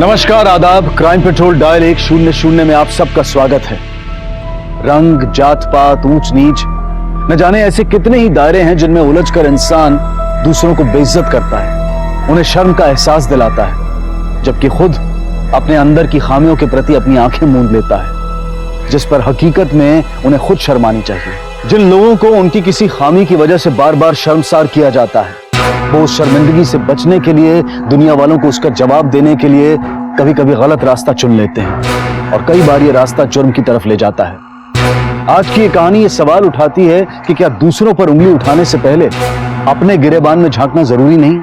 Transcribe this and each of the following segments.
नमस्कार, आदाब। Crime petrol dial 100 में आप सबका स्वागत है। रंग, जात पात, ऊंच नीच, न जाने ऐसे कितने ही दायरे हैं जिनमें उलझकर इंसान दूसरों को बेइज्जत करता है, उन्हें शर्म का एहसास दिलाता है, जबकि खुद अपने अंदर की खामियों के प्रति अपनी आंखें मूंद लेता है, जिस पर हकीकत में उन्हें खुद शर्मानी चाहिए। जिन लोगों को उनकी किसी खामी की वजह से बार बार शर्मसार किया जाता है, वो उस शर्मिंदगी से बचने के लिए, दुनिया वालों को उसका जवाब देने के लिए कभी कभी गलत रास्ता चुन लेते हैं, और कई बार ये रास्ता जुर्म की तरफ ले जाता है। आज की ये कहानी ये सवाल उठाती है कि क्या दूसरों पर उंगली उठाने से पहले अपने गिरेबान में झांकना जरूरी नहीं?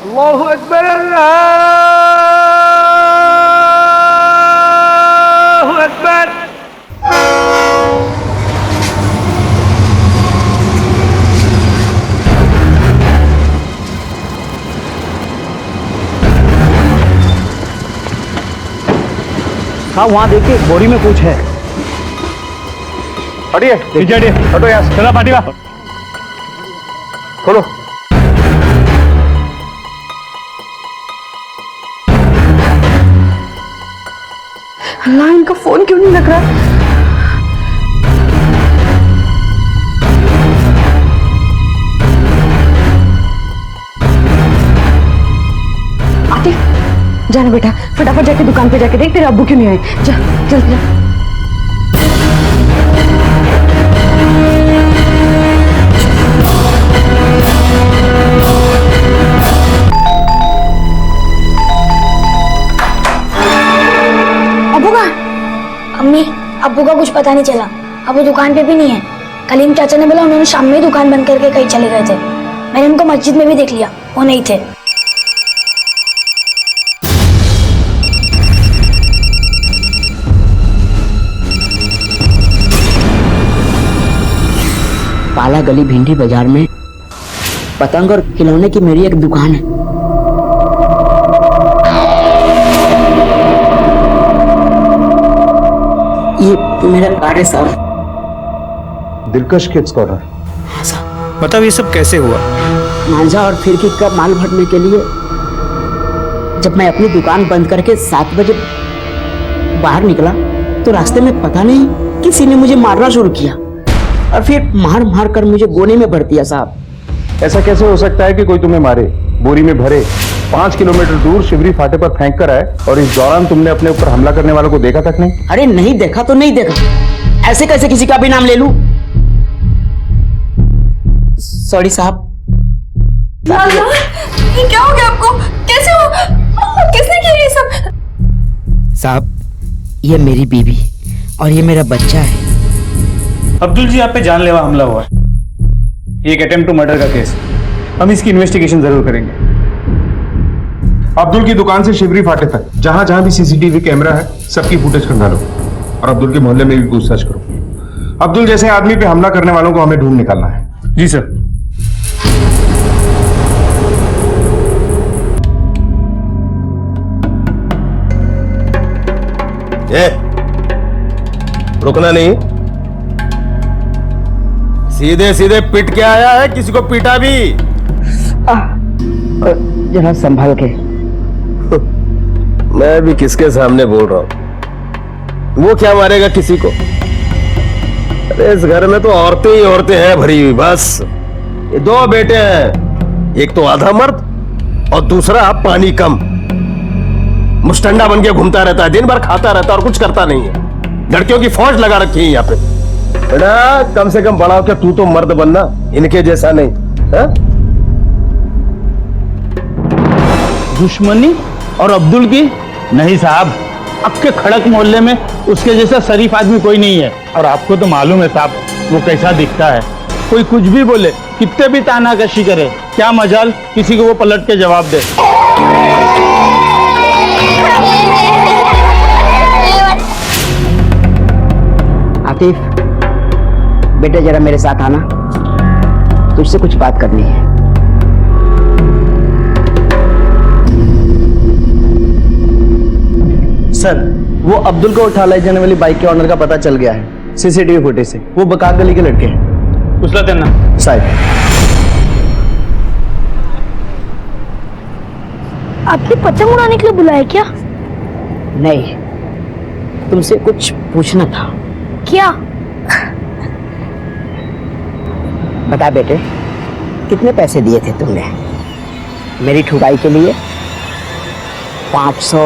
अल्लाहु अकबर, अल्लाहु अकबर। हाँ, वहाँ देखिए, बोरी में कुछ है। हटिए, पीछे हटिए, हटो यहाँ से। चला फाटिवा, खोलो। अल्लाह, इनका फोन क्यों नहीं लग रहा? आतिफ, जाना बेटा, फटाफट जाके दुकान पे जाके देख तेरे अब्बू क्यों नहीं आए। जा जल्दी जा। अब्बू का? अम्मी, अब्बू का कुछ पता नहीं चला। अब्बू दुकान पे भी नहीं है। कलीम चाचा ने बोला उन्होंने शाम में ही दुकान बंद करके कहीं चले गए थे। मैंने उनको मस्जिद में भी देख लिया, वो नहीं थे। पाला गली भिंडी बाजार में पतंग और खिलौने की मेरी एक दुकान है। ये मेरा कार्ड है साहब। दिलकश किड्स कॉर्नर। हाँ साहब। बताओ, ये सब कैसे हुआ? मांझा और फिरकी का माल भरने के लिए जब मैं अपनी दुकान बंद करके 7 बजे बाहर निकला तो रास्ते में पता नहीं किसी ने मुझे मारना शुरू किया और फिर मार मार कर मुझे गोने में भर दिया साहब। ऐसा कैसे हो सकता है कि कोई तुम्हें मारे? बोरी में भरे 5 किलोमीटर दूर शिवरी फाटे पर फेंक कर आए और इस दौरान तुमने अपने ऊपर हमला करने वालों को देखा तक नहीं? अरे नहीं देखा तो नहीं देखा, ऐसे कैसे किसी का भी नाम ले लूं? सॉरी साहब। ये क्या हो गया आपको? कैसे हो? किसने किया ये सब? साहब, ये मेरी बीवी और ये मेरा बच्चा है। अब्दुल जी, आप पे जानलेवा हमला हुआ है। ये एक अटेम्प्ट टू मर्डर का केस। हम इसकी इन्वेस्टिगेशन जरूर करेंगे। अब्दुल की दुकान से शिवरी फाटे तक जहां जहां भी सीसीटीवी कैमरा है, सबकी फुटेज खंगालो और अब्दुल के मोहल्ले में भी पूछताछ करो। अब्दुल जैसे आदमी पे हमला करने वालों को हमें ढूंढ निकालना है। जी सर। रुकना नहीं, सीधे सीधे पिट के आया है, किसी को पीटा भी? जरा संभाल के। मैं भी किसके सामने बोल रहा हूं? वो क्या मारेगा किसी को? अरे इस घर में तो औरतें ही औरतें हैं भरी हुई। बस ये 2 बेटे हैं, एक तो आधा मर्द और दूसरा पानी कम। मुस्टंडा बन के घूमता रहता है, दिन भर खाता रहता है और कुछ करता नहीं है। लड़कियों की फौज लगा रखी है यहाँ पे। बेटा कम से कम बड़ा हो क्या तू तो मर्द बनना, इनके जैसा नहीं। है? दुश्मनी और अब्दुल की? नहीं साहब, आपके खड़क मोहल्ले में उसके जैसा शरीफ आदमी कोई नहीं है। और आपको तो मालूम है साहब वो कैसा दिखता है। कोई कुछ भी बोले, कितने भी तानाकशी करे, क्या मजाल किसी को वो पलट के जवाब दे। आतिफ, बेटे जरा मेरे साथ आना, तुझसे कुछ बात करनी है। सर, वो अब्दुल को उठा ले जाने वाली बाइक के ऑनर का पता चल गया है सीसीटीवी फुटेज से। वो बकाक गली के लड़के हैं। उसला देना साहब। आपने पतंग उड़ाने के लिए बुलाया क्या? नहीं, तुमसे कुछ पूछना था। क्या? बता बेटे, कितने पैसे दिए थे तुमने मेरी ठुकाई के लिए? 500,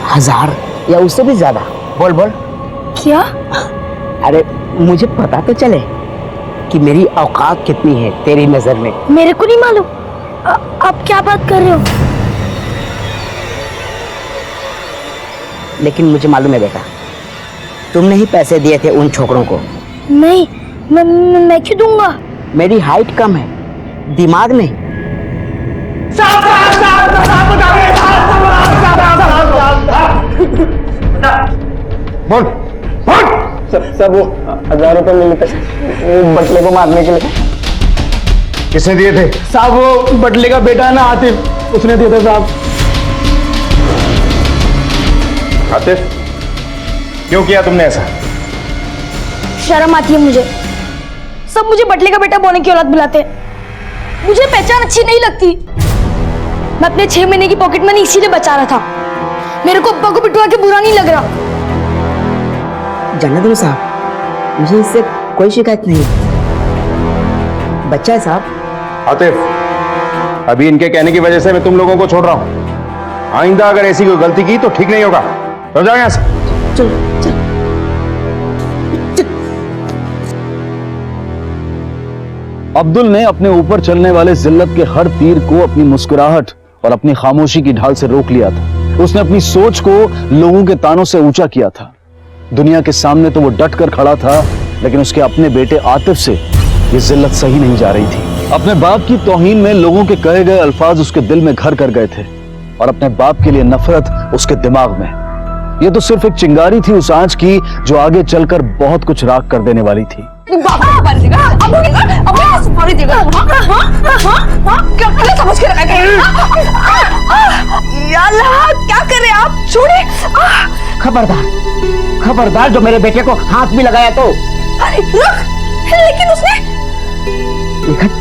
1000 या उससे भी ज्यादा? बोल बोल। क्या? अरे मुझे पता तो चले कि मेरी औकात कितनी है तेरी नजर में। मेरे को नहीं मालूम। आप क्या बात कर रहे हो? लेकिन मुझे मालूम है बेटा, तुमने ही पैसे दिए थे उन छोकरों को। नहीं, मैं क्यों दूंगा? मेरी हाइट कम है, दिमाग नहीं। बोल बोल। सर वो 1000 रुपए मिले थे वो बटले को मारने के लिए। किसने दिए थे? साहब वो बटले का बेटा है ना आतिफ, उसने दिया था साहब। आतिफ, क्यों किया तुमने ऐसा? शर्म आती है मुझे। सब मुझे बटले का बेटा बोलने की औलाद बुलाते हैं। मुझे पहचान अच्छी नहीं लगती। मैं अपने 6 महीने की पॉकेट मनी इसीलिए बचा रहा था। मेरे को अब्बा को पिटवा के बुरा नहीं लग रहा। जानते हो साहब, मुझे इससे कोई शिकायत नहीं। बच्चा है साहब। आतिफ, अभी इनके कहने की वजह से मैं तुम लोगों को छोड़ रहा हूं। आइंदा अगर ऐसी कोई गलती की तो ठीक नहीं होगा। तो जाओ यहां से। चल चल। अब्दुल ने अपने ऊपर चलने वाले जिल्लत के हर तीर को अपनी मुस्कुराहट और अपनी खामोशी की ढाल से रोक लिया था। उसने अपनी सोच को लोगों के तानों से ऊंचा किया था। दुनिया के सामने तो वो डट कर खड़ा था, लेकिन उसके अपने बेटे आतिफ से ये जिल्लत सही नहीं जा रही थी। अपने बाप की तौहीन में लोगों के कहे गए अल्फाज उसके दिल में घर कर गए थे और अपने बाप के लिए नफरत उसके दिमाग में। ये तो सिर्फ एक चिंगारी थी उस आंच की जो आगे चलकर बहुत कुछ राख कर देने वाली थी। क्या कर रहे हैं आप? छोड़े। खबरदार, खबरदार, जो मेरे बेटे को हाथ भी लगाया तो। अरे रुक। लेकिन उसने देखत,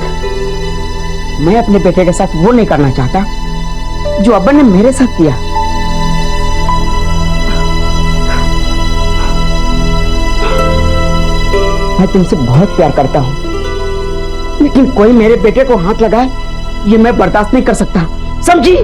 मैं अपने बेटे के साथ वो नहीं करना चाहता जो अब्बा ने मेरे साथ किया। मैं तुमसे बहुत प्यार करता हूं, लेकिन कोई मेरे बेटे को हाथ लगाए ये मैं बर्दाश्त नहीं कर सकता, समझी?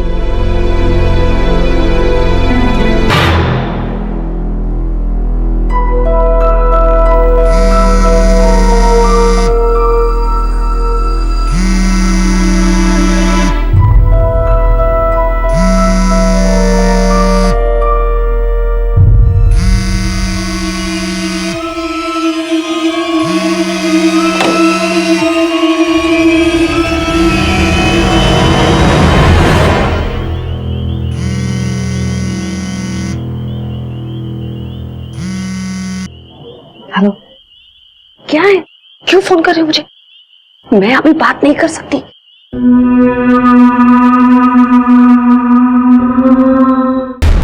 हेलो, क्या है? क्यों फोन कर रहे हो मुझे? मैं अभी बात नहीं कर सकती।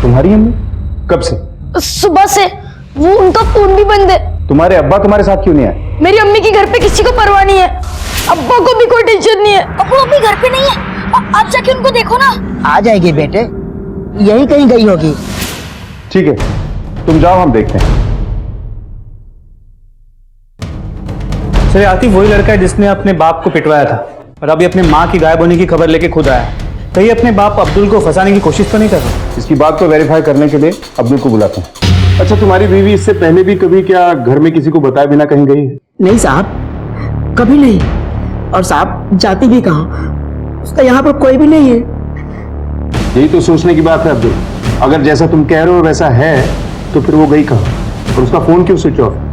तुम्हारी अम्मी कब से? सुबह से। वो उनका फोन भी बंद है। तुम्हारे अब्बा तुम्हारे साथ क्यों नहीं आए? मेरी अम्मी की घर पे किसी को परवाह नहीं है। अब्बा को भी कोई टेंशन नहीं है। अब्बा अभी घर पे नहीं है। आप जाके उनको देखो ना। आ जाएगी बेटे, यही कहीं गई होगी। ठीक है, तुम जाओ, हम देखते हैं। सर आतिफ वही लड़का है जिसने अपने बाप को पिटवाया था और अभी अपने माँ की गायब होने की खबर लेके खुद आया। कहीं अपने बाप अब्दुल को फंसाने की कोशिश तो नहीं कर रहा? इसकी बात को वेरीफाई करने के लिए अब्दुल को बुलाते हैं। अच्छा, तुम्हारी बीवी इससे पहले भी कभी क्या घर में किसी को बताए बिना कहीं गई है? नहीं साहब, कभी नहीं। और साहब जाती भी कहाँ, उसका यहाँ पर कोई भी नहीं है। यही तो सोचने की बात है अब्दुल। अगर जैसा तुम कह रहे हो वैसा है तो फिर वो गई कहाँ और उसका फोन क्यों स्विच ऑफ?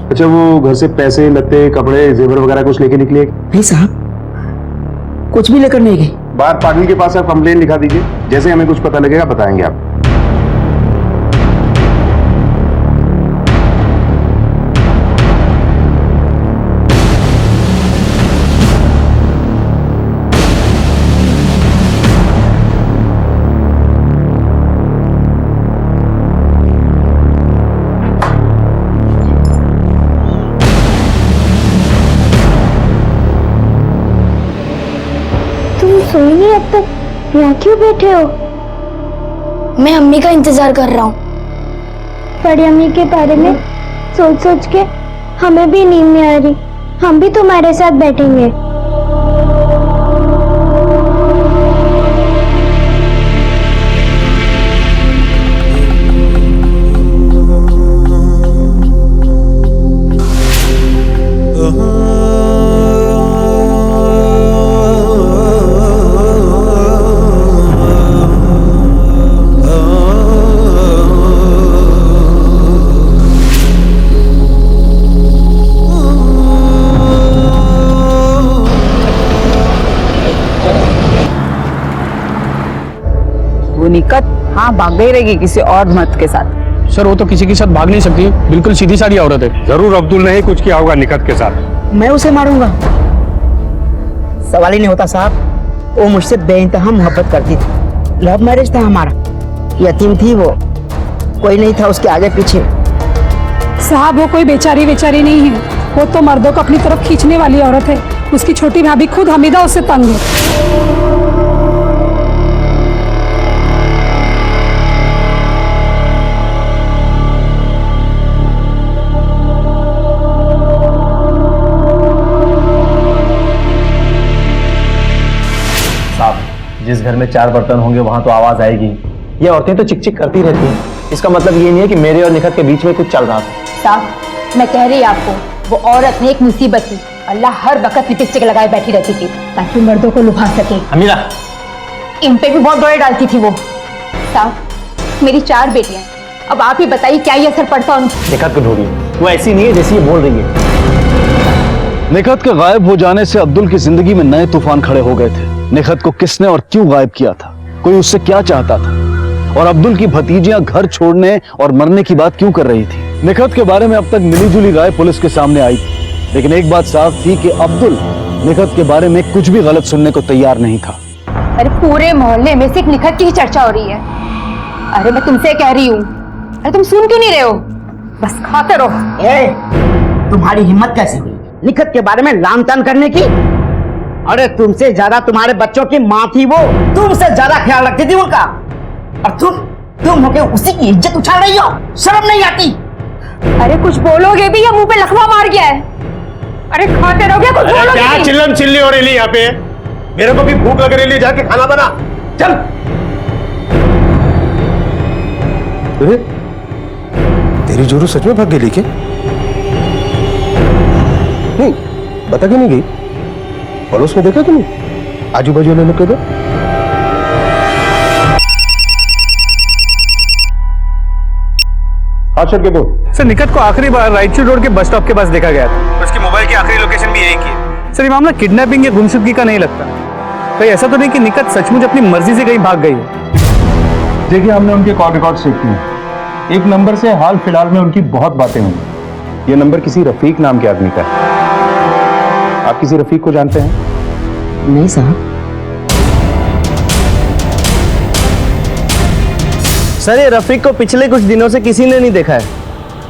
अच्छा, वो घर से पैसे, लत्ते, कपड़े, जेवर वगैरह कुछ लेके निकले? नहीं साहब, कुछ भी लेकर नहीं गई। बाहर पाटिल के पास आप कंप्लेन लिखा दीजिए, जैसे हमें कुछ पता लगेगा बताएंगे आप। तुम सोई नहीं अब तक? यहाँ क्यों बैठे हो? मैं अम्मी का इंतजार कर रहा हूँ। बड़ी अम्मी के बारे में सोच सोच के हमें भी नींद नहीं आ रही। हम भी तुम्हारे साथ बैठेंगे। वो निकट हाँ भाग गई रहेगी किसी और मर्द के साथ। सर वो तो किसी के साथ भाग नहीं सकती, बिल्कुल सीधी सादी औरत है। जरूर अब्दुल ने ही कुछ किया होगा निकत के साथ। मैं उसे मारूंगा? सवाल ही नहीं होता साहब। वो मुझसे बेइंतहा मोहब्बत करती थी। लव मैरिज था हमारा। यतीम थी वो, कोई नहीं था उसके आगे पीछे। साहब वो कोई बेचारी नहीं है, वो तो मर्दों को अपनी तरफ खींचने वाली औरत है। उसकी छोटी भाभी खुद हमीदा उससे तंग है। जिस घर में 4 बर्तन होंगे वहां तो आवाज आएगी। ये औरतें तो चिक चिक करती रहती हैं। इसका मतलब ये नहीं है कि मेरे और निखत के बीच में कुछ चल रहा था। साहब मैं कह रही आपको, वो औरत ने एक मुसीबत थी। अल्लाह हर वक्त लिपस्टिक लगाए बैठी रहती थी ताकि मर्दों को लुभा सके। अमीरा, इन पे भी बहुत डोरे डालती थी वो। साहब मेरी 4 बेटियां, अब आप ही बताइए क्या ये असर पड़ता उन। निखत को ढूंढिए, वो ऐसी नहीं है जैसी ये बोल रही है। निखत के गायब हो जाने से अब्दुल की जिंदगी में नए तूफान खड़े हो गए थे। निखत को किसने और क्यों गायब किया था? कोई उससे क्या चाहता था? और अब्दुल की भतीजियां घर छोड़ने और मरने की बात क्यों कर रही थी? निखत के बारे में अब तक मिली जुली राय पुलिस के सामने आई थी, लेकिन एक बात साफ थी कि अब्दुल निखत के बारे में कुछ भी गलत सुनने को तैयार नहीं था। अरे पूरे मोहल्ले में सिर्फ निखत की ही चर्चा हो रही है। अरे मैं तुमसे कह रही हूँ, अरे तुम सुन क्यों नहीं रहे हो? बस खाते रहो। तुम्हारी हिम्मत कैसे हुई निखत के बारे में लान तान करने की? अरे तुमसे ज्यादा तुम्हारे बच्चों की माँ थी वो। तुमसे ज्यादा ख्याल रखती थी उनका। और तुम होके उसी की इज्जत उछाल रही हो। शर्म नहीं आती? अरे कुछ बोलोगे भी या मुंह पे लखवा मार गया है? अरे खाते रहोगे, कुछ बोलोगे क्या भी? चिल्लम चिल्ली हो रही है यहाँ पे? मेरे को भी भूख लग रही है, जाके खाना बना। चल। अरे तेरी जोरू सच में भाग गई क्या? नहीं बता क्यों नहीं गई? पड़ोस में देखा कि नहीं? आजू बाजू वाले लोग के दो। हाँ सर के बोल। सर निकट को आखिरी बार राइचूर रोड के बस स्टॉप के पास देखा गया था। उसकी मोबाइल की आखिरी लोकेशन भी यही की है। सर ये मामला किडनैपिंग या गुमशुदगी का नहीं लगता। कहीं ऐसा तो नहीं कि निकट सचमुच अपनी मर्जी से कहीं भाग गई है? देखिए हमने उनके कॉल रिकॉर्ड चेक किए। एक नंबर से हाल फिलहाल में उनकी बहुत बातें हुई। ये नंबर किसी रफीक नाम के आदमी का है। आप किसी रफीक को जानते हैं? नहीं साहब। सर ये रफीक को पिछले कुछ दिनों से किसी ने नहीं देखा है।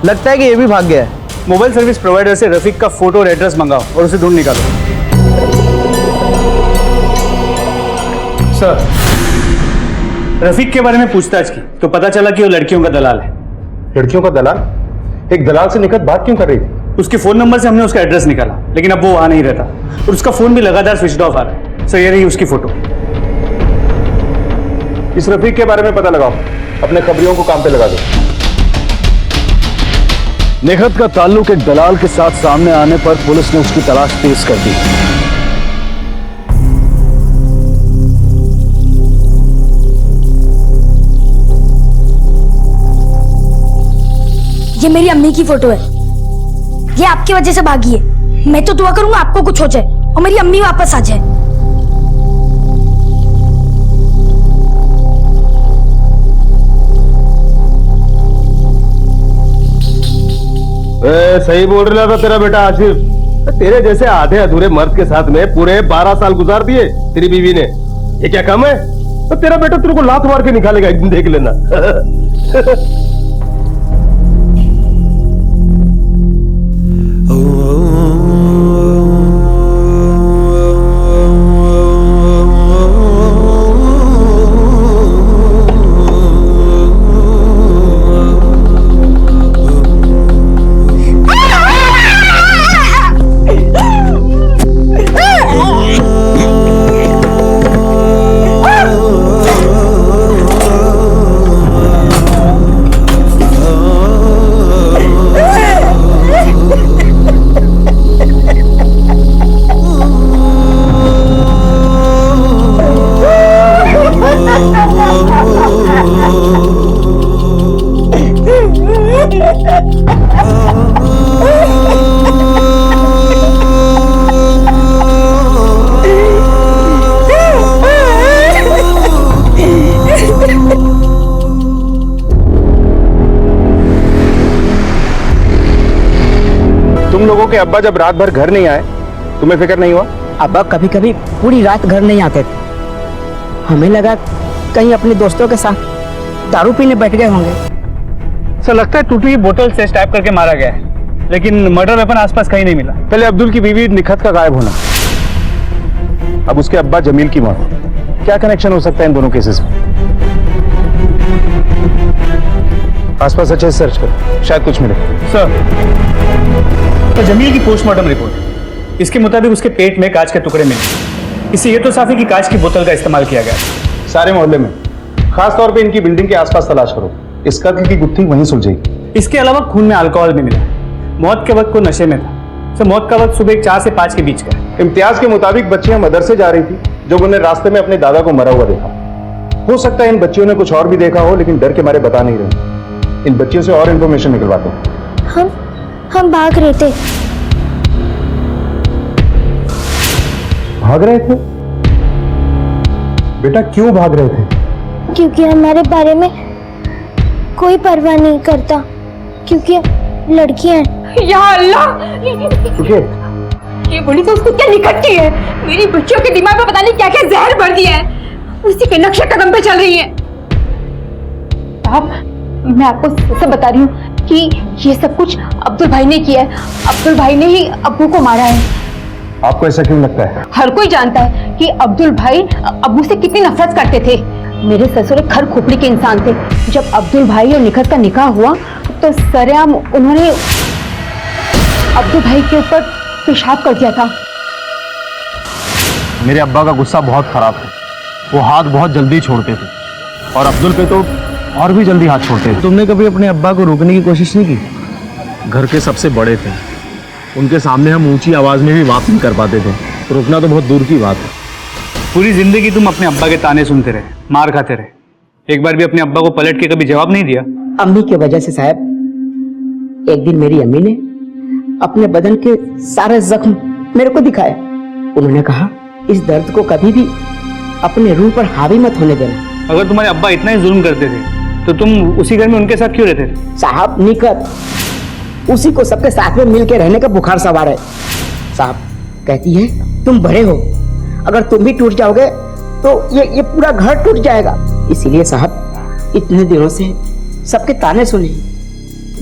लगता है कि ये भी भाग गया है। मोबाइल सर्विस प्रोवाइडर से रफीक का फोटो और एड्रेस मंगाओ और उसे ढूंढ निकालो। सर रफीक के बारे में पूछताछ की तो पता चला कि वो लड़कियों का दलाल है। लड़कियों का दलाल? एक दलाल से निकट बात क्यों कर रही थी? उसके फोन नंबर से हमने उसका एड्रेस निकाला, लेकिन अब वो वहां नहीं रहता और उसका फोन भी लगातार स्विच ऑफ आ रहा है। सर ये रही उसकी फोटो। इस रफीक के बारे में पता लगाओ, अपने खबरियों को काम पे लगा दो। निखत का ताल्लुक एक दलाल के साथ सामने आने पर पुलिस ने उसकी तलाश तेज कर दी। ये मेरी अम्मी की फोटो है। ये आपकी वजह से भागी है। मैं तो दुआ करूंगा आपको कुछ हो जाए और मेरी अम्मी वापस आ जाए। सही बोल रहा था तेरा बेटा आसिफ। तेरे जैसे आधे अधूरे मर्द के साथ में पूरे 12 साल गुजार दिए तेरी बीवी ने। ये क्या कम है? तो तेरा बेटा तेरे को लात मार के निकालेगा, एक दिन देख लेना। लोगों के अब्बा जब रात भर घर नहीं आए तुम्हें फिक्र नहीं हुआ? अब्बा कभी कभी पूरी रात घर नहीं आते थे। हमें लगा कहीं अपने दोस्तों के साथ दारू पीने बैठ गए होंगे। सर लगता है टूटी हुई बोतल से स्टैब करके मारा गया है, लेकिन मर्डर वेपन आसपास कहीं नहीं मिला। पहले अब्दुल की बीवी निखत का गायब होना, अब उसके अब्बा जमील की मौत, क्या कनेक्शन हो सकता है इन दोनों केसेस में? आसपास अच्छे से सर्च करो, शायद कुछ मिले। सर तो जमील की पोस्टमार्टम रिपोर्ट, इसके मुताबिक उसके पेट में कांच के टुकड़े मिले। इससे ये तो साफ है कि कांच की बोतल का इस्तेमाल किया गया। सारे मोहल्ले में, खास तौर पे इनकी बिल्डिंग के आसपास तलाश करो, इस कत्ल की गुत्थी वहीं सुलझेगी। इसके अलावा खून में अल्कोहल भी मिला। मौत के वक्त को नशे में था। सर मौत का वक्त सुबह 4 से 5 के बीच का है। इम्तियाज के मुताबिक बच्चियां मदरसे जा रही थी जब उन्हें रास्ते में अपने दादा को मरा हुआ देखा। हो सकता है इन बच्चियों ने कुछ और भी देखा हो, लेकिन डर के मारे बता नहीं रहे। इन बच्चियों से और इंफॉर्मेशन निकलवाते हैं। हम भाग रहे थे। भाग रहे थे? बेटा क्यों भाग रहे थे? क्योंकि हमारे बारे में कोई परवाह नहीं करता, क्योंकि लड़कियां हैं। या अल्लाह, रुकिए, ये बोली तो उसको क्या निकट की है। मेरी बच्चियों के दिमाग में पता नहीं क्या क्या जहर भर दिया है, उसी के नक्शे कदम पे चल रही है। साहब मैं आपको सब बता रही हूँ कि ये सब कुछ अब्दुल भाई ने किया है। अब्दुल भाई ने ही अब्बू को मारा है। आपको ऐसा क्यों लगता है? हर कोई जानता है कि अब्दुल भाई अब्बू से कितनी नफरत करते थे। मेरे ससुर एक खर खोपड़ी के इंसान थे। जब अब्दुल भाई और निखत का निकाह हुआ तो सरेआम उन्होंने अब्दुल भाई के ऊपर पेशाब कर दिया था। मेरे अब्बा का गुस्सा बहुत खराब है, वो हाथ बहुत जल्दी छोड़ते थे और अब्दुल पे तो और भी जल्दी हाथ छोड़ते थे। तुमने कभी अपने अब्बा को रोकने की कोशिश नहीं की? घर के सबसे बड़े थे, उनके सामने हम ऊंची आवाज में भी बात नहीं कर पाते थे, रोकना तो बहुत दूर की बात है। पूरी जिंदगी तुम अपने अब्बा के ताने सुनते रहे, मार खाते रहे, एक बार भी अपने अब्बा को पलट के कभी जवाब नहीं दिया। अम्मी की वजह से साहब, एक दिन मेरी अम्मी ने अपने बदन के सारे जख्म मेरे को दिखाए। उन्होंने कहा इस दर्द को कभी भी अपने रूह पर हावी मत होने देना। अगर तुम्हारे अब्बा इतना ही जुल्म करते थे तो तुम उसी घर में उनके साथ क्यों रहते थे? साहब निकत, उसी को सबके साथ में मिलके रहने का बुखार सवार है। साहब कहती है तुम बड़े हो, अगर तुम भी टूट जाओगे तो ये पूरा घर टूट जाएगा। इसीलिए साहब इतने दिनों से सबके ताने सुने,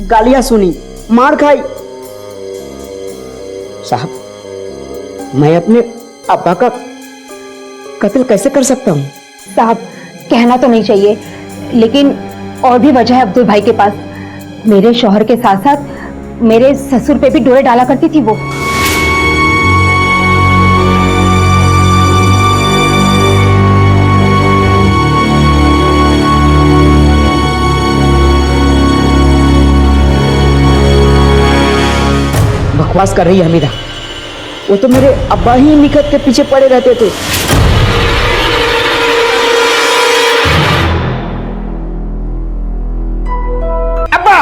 गालियां सुनी, मार खाई। साहब मैं अपने अब्बा का कत्ल कैसे कर सकता हूँ? साहब कहना तो नहीं चाहिए, लेकिन और भी वजह है अब्दुल भाई के पास। मेरे शौहर के साथ साथ मेरे ससुर पे भी डोरे डाला करती थी वो। बकवास कर रही है हमीदा, वो तो मेरे अब्बा ही निकट के पीछे पड़े रहते थे। अब्बा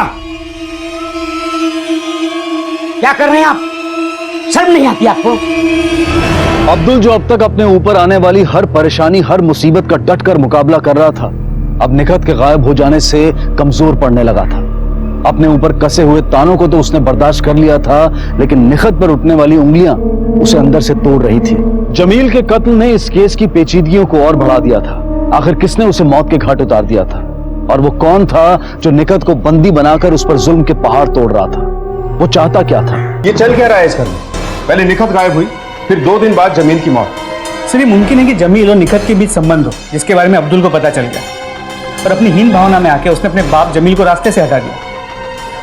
क्या कर रहे हैं आप? शर्म नहीं आती आपको? अब्दुल जो अब तक अपने ऊपर आने वाली हर परेशानी, हर मुसीबत का डट कर मुकाबला कर रहा था, अब निखत के गायब हो जाने से कमजोर पड़ने लगा था। अपने ऊपर कसे हुए तानों को तो उसने बर्दाश्त कर लिया था, लेकिन निखत पर उठने वाली उंगलियां उसे अंदर से तोड़ रही थी। जमील के कत्ल ने इस केस की पेचीदगियों को और बढ़ा दिया था। आखिर किसने उसे मौत के घाट उतार दिया था, और वो कौन था जो निखत को बंदी बनाकर उस पर जुल्म के पहाड़ तोड़ रहा था? वो चाहता क्या था? ये चल क्या रहा है इस घर में? पहले निखत गायब हुई, फिर 2 दिन बाद जमील की मौत। सिर्फ मुमकिन है कि जमील और निखत के बीच संबंध हो, जिसके बारे में अब्दुल को पता चल गया, और अपनी हीन भावना में आके उसने अपने बाप जमील को रास्ते से हटा दिया,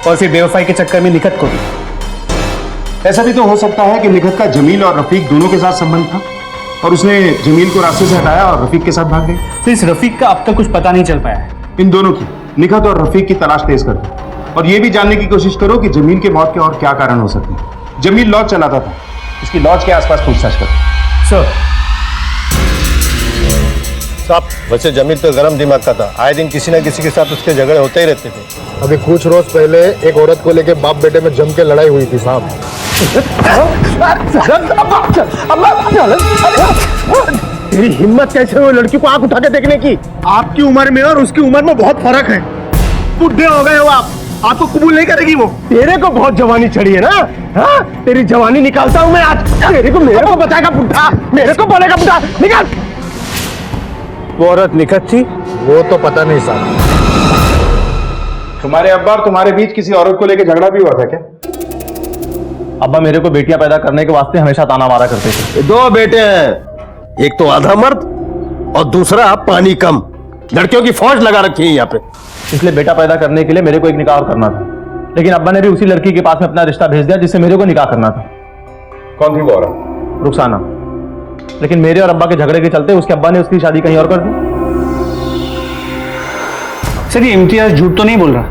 और फिर बेवफाई के चक्कर में निखत को भी। ऐसा भी तो हो सकता है कि निखत का जमील और रफीक दोनों के साथ संबंध था, और उसने जमील को रास्ते से हटाया और रफीक के साथ भाग गई। तो इस रफीक का अब तक कुछ पता नहीं चल पाया है। इन दोनों की, निखत और रफीक की तलाश तेज कर दो, और ये भी जानने की कोशिश करो कि जमील के मौत के और क्या कारण हो सकते हैं। जमील लॉज चलाता था, इसकी लॉज के आसपास पूछताछ करो। सर साहब वैसे जमील तो गर्म दिमाग का था, आए दिन किसी न किसी के साथ उसके झगड़े होते ही रहते थे। अभी कुछ रोज पहले एक औरत को लेके बाप बेटे में जम के लड़ाई हुई थी साहब। तेरी हिम्मत कैसे हुई लड़की को आंख उठा के देखने की? आपकी उम्र में और उसकी उम्र में बहुत फर्क है। बुढ़े हो गए हो आप। आपको कबूल नहीं करेगी वो। तेरे को बहुत जवानी चढ़ी है ना? हाँ, तेरी जवानी निकालता हूं मैं आज। मेरे को बताएगा बुढ़ा, मेरे को बोलेगा बुढ़ा, निकाल। वो औरत निकट थी? वो तो पता नहीं साहब। तुम्हारे अब्बा और तुम्हारे बीच किसी औरत को लेकर झगड़ा भी हुआ था क्या? अब्बा मेरे को बेटियां पैदा करने के वास्ते हमेशा ताना मारा करते थे। दो बेटे हैं, एक तो आधा मर्द और दूसरा पानी कम। लड़कियों की फौज लगा रखी है यहाँ पे। इसलिए बेटा पैदा करने के लिए मेरे को एक निकाह और करना था, लेकिन अब्बा ने भी उसी लड़की के पास में अपना रिश्ता भेज दिया जिससे मेरे को निकाह करना था। कौन थी वो औरत? रुखसाना। लेकिन मेरे और अब्बा के झगड़े के चलते उसके अब्बा ने उसकी शादी कहीं और कर दी। सर ये इम्तियाज झूठ तो नहीं बोल रहा?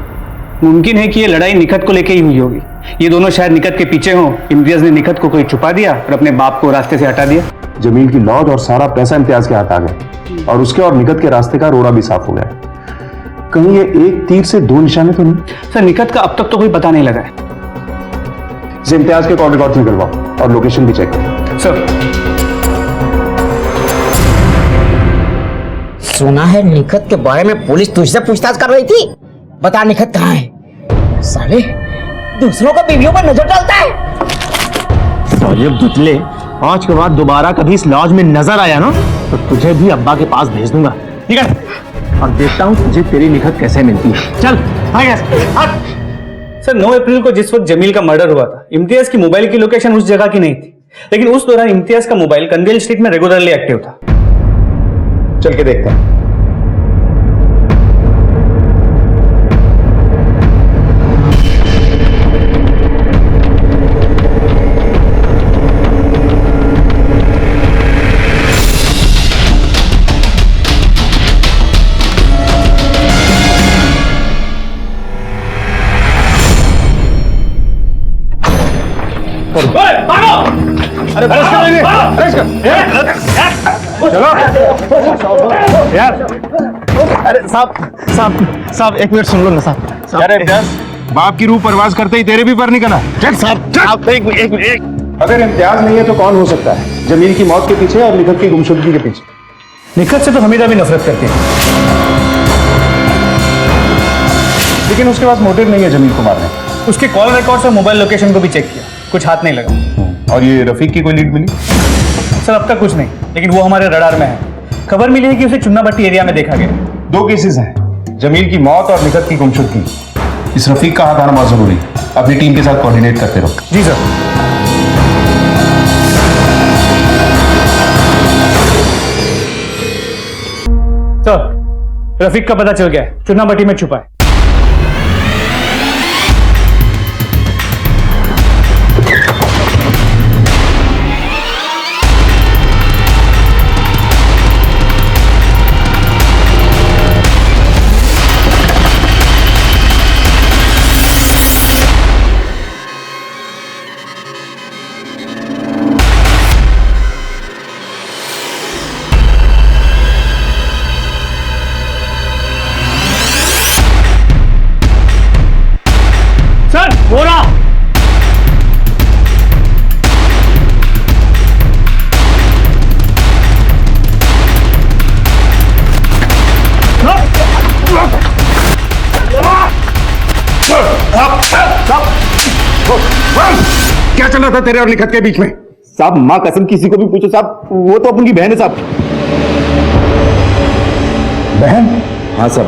मुमकिन है कि ये लड़ाई निखत को लेके ही हुई होगी। ये दोनों शायद निखत के पीछे हों। इम्तियाज ने निखत को कोई छुपा दिया और अपने बाप को रास्ते से हटा दिया। जमील की लॉज और सारा पैसा इम्तियाज के हाथ आ गया और उसके और निकत के रास्ते का रोड़ा भी साफ हो गया। कहीं ये एक तीर से दो निशाने तो नहीं? सर निखत का अब तक तो कोई पता नहीं लगा है। इसे इम्तियाज के कॉल रिकॉर्ड निकलवाओ और लोकेशन भी चेक करो। सर सुना है निखत के बारे में पुलिस तुझसे पूछताछ कर रही थी। बता निखत कहाँ है? साले दूसरों का बीवियों पर नजर डालता है। साले बुतले, आज के बाद दोबारा कभी इस लॉज में नजर आया ना तो तुझे भी अब्बा के पास भेज दूंगा। ठीक है? और देखता हूँ तुझे तेरी निखत कैसे मिलती है। चल सर 9 अप्रैल को जिस वक्त जमील का मर्डर हुआ था, इम्तियाज की मोबाइल की लोकेशन उस जगह की नहीं थी, लेकिन उस दौरान इम्तियाज का मोबाइल कंदेल स्ट्रीट में रेगुलरली एक्टिव था। चल के देखते हैं। अरे साहब एक मिनट सुन लो ना साहब। अरे बाप की रूह परवाज करते ही तेरे भी पर निकला। साहब एक मिनट। अगर इम्तियाज नहीं है तो कौन हो सकता है? जमील की मौत के पीछे और निखत की गुमशुदगी के पीछे। निखत से तो हमीदा भी नफरत करती है, लेकिन उसके पास मोटिव नहीं है जमील को मारने। उसके कॉल रिकॉर्ड्स और मोबाइल लोकेशन को भी चेक किया, कुछ हाथ नहीं लगा। और ये रफीक की कोई लीड मिली? सर अब तक कुछ नहीं, लेकिन वो हमारे रडार में है। खबर मिली है कि उसे चुन्नाभट्टी एरिया में देखा गया। 2 केसेस हैं, जमील की मौत और निखत की गुमशुदगी। इस रफीक का हाथ आना बहुत जरूरी है। अपनी टीम के साथ कोऑर्डिनेट करते रहो। जी सर। सर रफीक का पता चल गया है, चुन्नाभट्टी में छुपा है। क्या चल रहा था तेरे और निखत के बीच में? साहब माँ कसम किसी को भी पूछो साहब, वो तो अपन की बहन है साहब। बहन? हाँ साहब,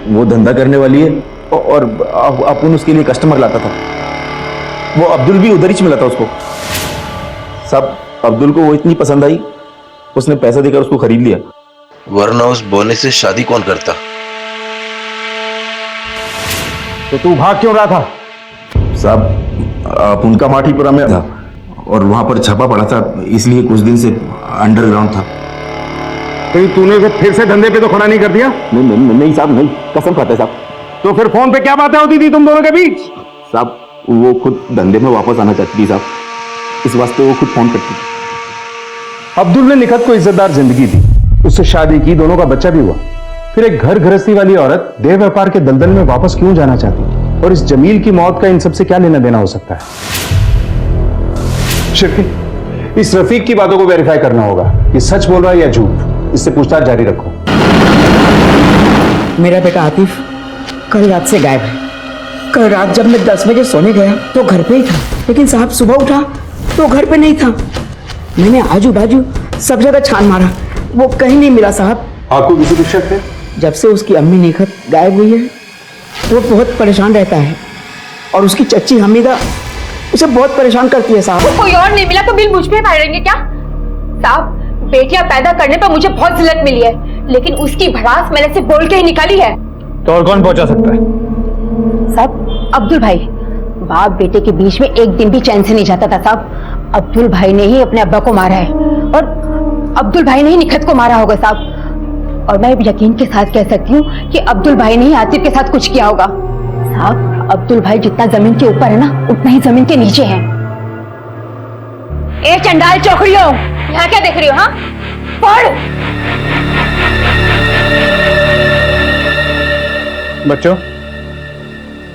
वो धंधा करने वाली है और अपन उसके लिए कस्टमर लाता था। वो अब्दुल भी उधर ही मिला था उसको। साहब अब्दुल को वो इतनी पसंद आई, उसने पैसा देकर उसको खरीद लिया। वरना उस बोने से शादी कौन करता? तो तू भाग क्यों रहा था? साहब आप उनका माठीपुरा में था और वहां पर छापा पड़ा था, इसलिए कुछ दिन से अंडरग्राउंड था। कहीं तूने उसे फिर से धंधे पे तो खड़ा नहीं कर दिया? नहीं साहब, नहीं, कसम खाता है साहब। तो फिर फोन पे क्या बातें होती थी तुम दोनों के बीच? साहब वो खुद धंधे में वापस आना चाहती थी साहब, इस वास्ते वो खुद फोन करती थी। अब्दुल ने निखत को इज्जतदार जिंदगी दी, उससे शादी की, दोनों का बच्चा भी हुआ। फिर एक घर गृहस्थी वाली औरत देह व्यापार के दलदल में वापस क्यों जाना चाहती? और इस जमील की मौत का इन सबसे क्या लेना देना हो सकता है? शिरकी, इस रफीक की बातों को वेरीफाई करना होगा, ये सच बोल रहा है या झूठ। इससे पूछताछ जारी रखो। मेरा बेटा आतिफ कल रात से गायब है। कल रात जब मैं 10 बजे सोने गया तो घर पे ही था, लेकिन साहब सुबह उठा तो घर पे नहीं था। मैंने आजू बाजू सब जगह छान मारा, वो कहीं नहीं मिला साहब। आपको किसी पे शक है? जब से उसकी अम्मी निखत गायब हुई है वो बहुत परेशान रहता है, और उसकी चच्ची हमीदा उसे बहुत परेशान करती है साहब। कोई और नहीं मिला तो बिल मुझ पे फाड़ेंगे क्या? साहब, बेटियां पैदा करने पर मुझे बहुत जिल्लत मिली है, लेकिन उसकी भड़ास मैंने सिर्फ बोल के ही निकाली है। तो और कौन पहुंचा सकता है? साहब, अब्दुल भाई। बाप बेटे के बीच में एक दिन भी चैन से नहीं जाता था साहब। अब्दुल भाई ने ही अपने अब्बा को मारा है, और अब्दुल भाई ने ही निखत को मारा होगा साहब। और मैं यकीन के साथ कह सकती हूँ कि अब्दुल भाई ने ही आतिफ के साथ कुछ किया होगा। साहब, अब्दुल भाई जितना जमीन के ऊपर है ना, उतना ही जमीन के नीचे है। ए चंडाल चौकड़ियों, यहाँ क्या देख रही हो? हाँ, पढ़। बच्चों,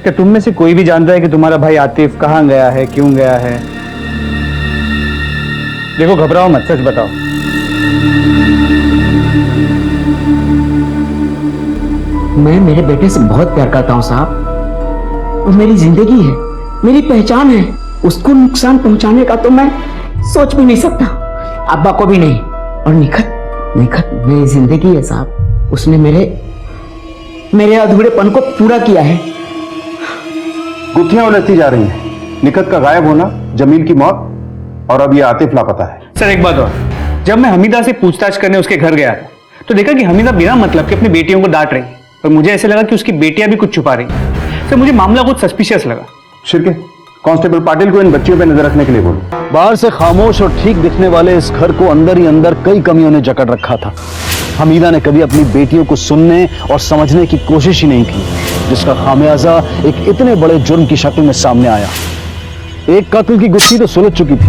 क्या तुम में से कोई भी जानता है कि तुम्हारा भाई आतिफ कहाँ गया है, क्यों गया है? देखो, घबराओ मत, सच बताओ। मैं मेरे बेटे से बहुत प्यार करता हूँ साहब। वो मेरी जिंदगी है, मेरी पहचान है। उसको नुकसान पहुंचाने का तो मैं सोच भी नहीं सकता, अब्बा को भी नहीं। और निखत मेरी जिंदगी है साहब। उसने मेरे अधूरेपन को पूरा किया है। गुत्थियां उलझती जा रही हैं। निखत का गायब होना, जमील की मौत, और अब ये आतिफ लापता है। सर एक बात और, जब मैं हमीदा से पूछताछ करने उसके घर गया था तो देखा कि हमीदा बिना मतलब के अपनी बेटियों को डांट रही है, और मुझे ऐसे लगा कि उसकी बेटियां भी कुछ छुपा रही हैं। सर मुझे मामला कुछ सस्पिशियस लगा। शिरके, कांस्टेबल पाटिल को इन बच्चियों पे नजर रखने के लिए बोलो। बाहर से खामोश और ठीक दिखने वाले इस घर को अंदर ही अंदर कई कमियों ने जकड़ रखा था। हमीदा ने कभी अपनी बेटियों को सुनने और समझने की कोशिश ही नहीं की, जिसका खामियाजा एक इतने बड़े जुर्म की शक्ल में सामने आया। एक कत्ल की गुत्थी तो सुलझ चुकी थी,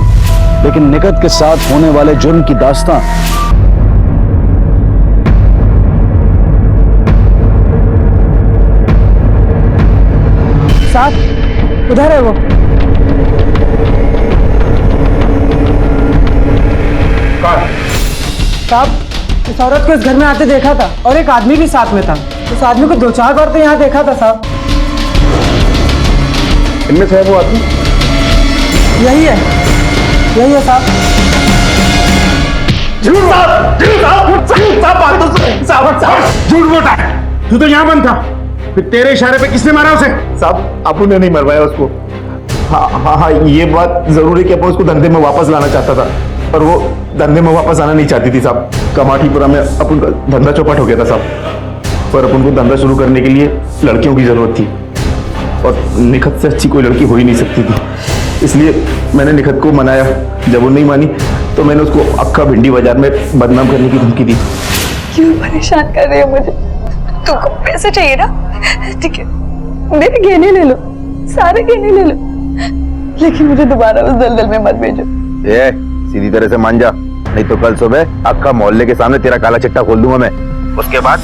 लेकिन निखत के साथ होने वाले जुर्म की दास्तां साहब, उधर है वो। साहब, इस औरत को इस घर में आते देखा था, और एक आदमी भी साथ में था। उस आदमी को 2-4 बार तो यहाँ देखा था साहब। इनमें से है वो आदमी? यही है साहब। झूठ बोलता है। तू तो यहाँ बंद था, फिर तेरे इशारे पे किसने मारा उसे? साहब, अबू ने नहीं मरवाया उसको। हाँ, ये बात जरूर है कि अपन उसको धंधे में वापस लाना चाहता था, पर वो धंधे में वापस आना नहीं चाहती थी साहब। कमाटीपुरा में अपन का धंधा चौपट हो गया था साहब, पर अपन को धंधा शुरू करने के लिए लड़कियों की जरूरत थी, और निखत से अच्छी कोई लड़की हो ही नहीं सकती थी। इसलिए मैंने निखत को मनाया। जब वो नहीं मानी तो मैंने उसको अक्का भिंडी बाजार में बदनाम करने की धमकी दी। क्यों परेशान कर रहे हो मुझे? तुमको पैसे चाहिए ना? ठीक है, मेरे गहने ले लो, सारे गहने ले लो, लेकिन मुझे दोबारा उस दलदल में मत भेजो। सीधी तरह से मान जा, नहीं तो कल सुबह अक्का मोहल्ले के सामने तेरा काला चिट्टा खोल दूंगा मैं। उसके बाद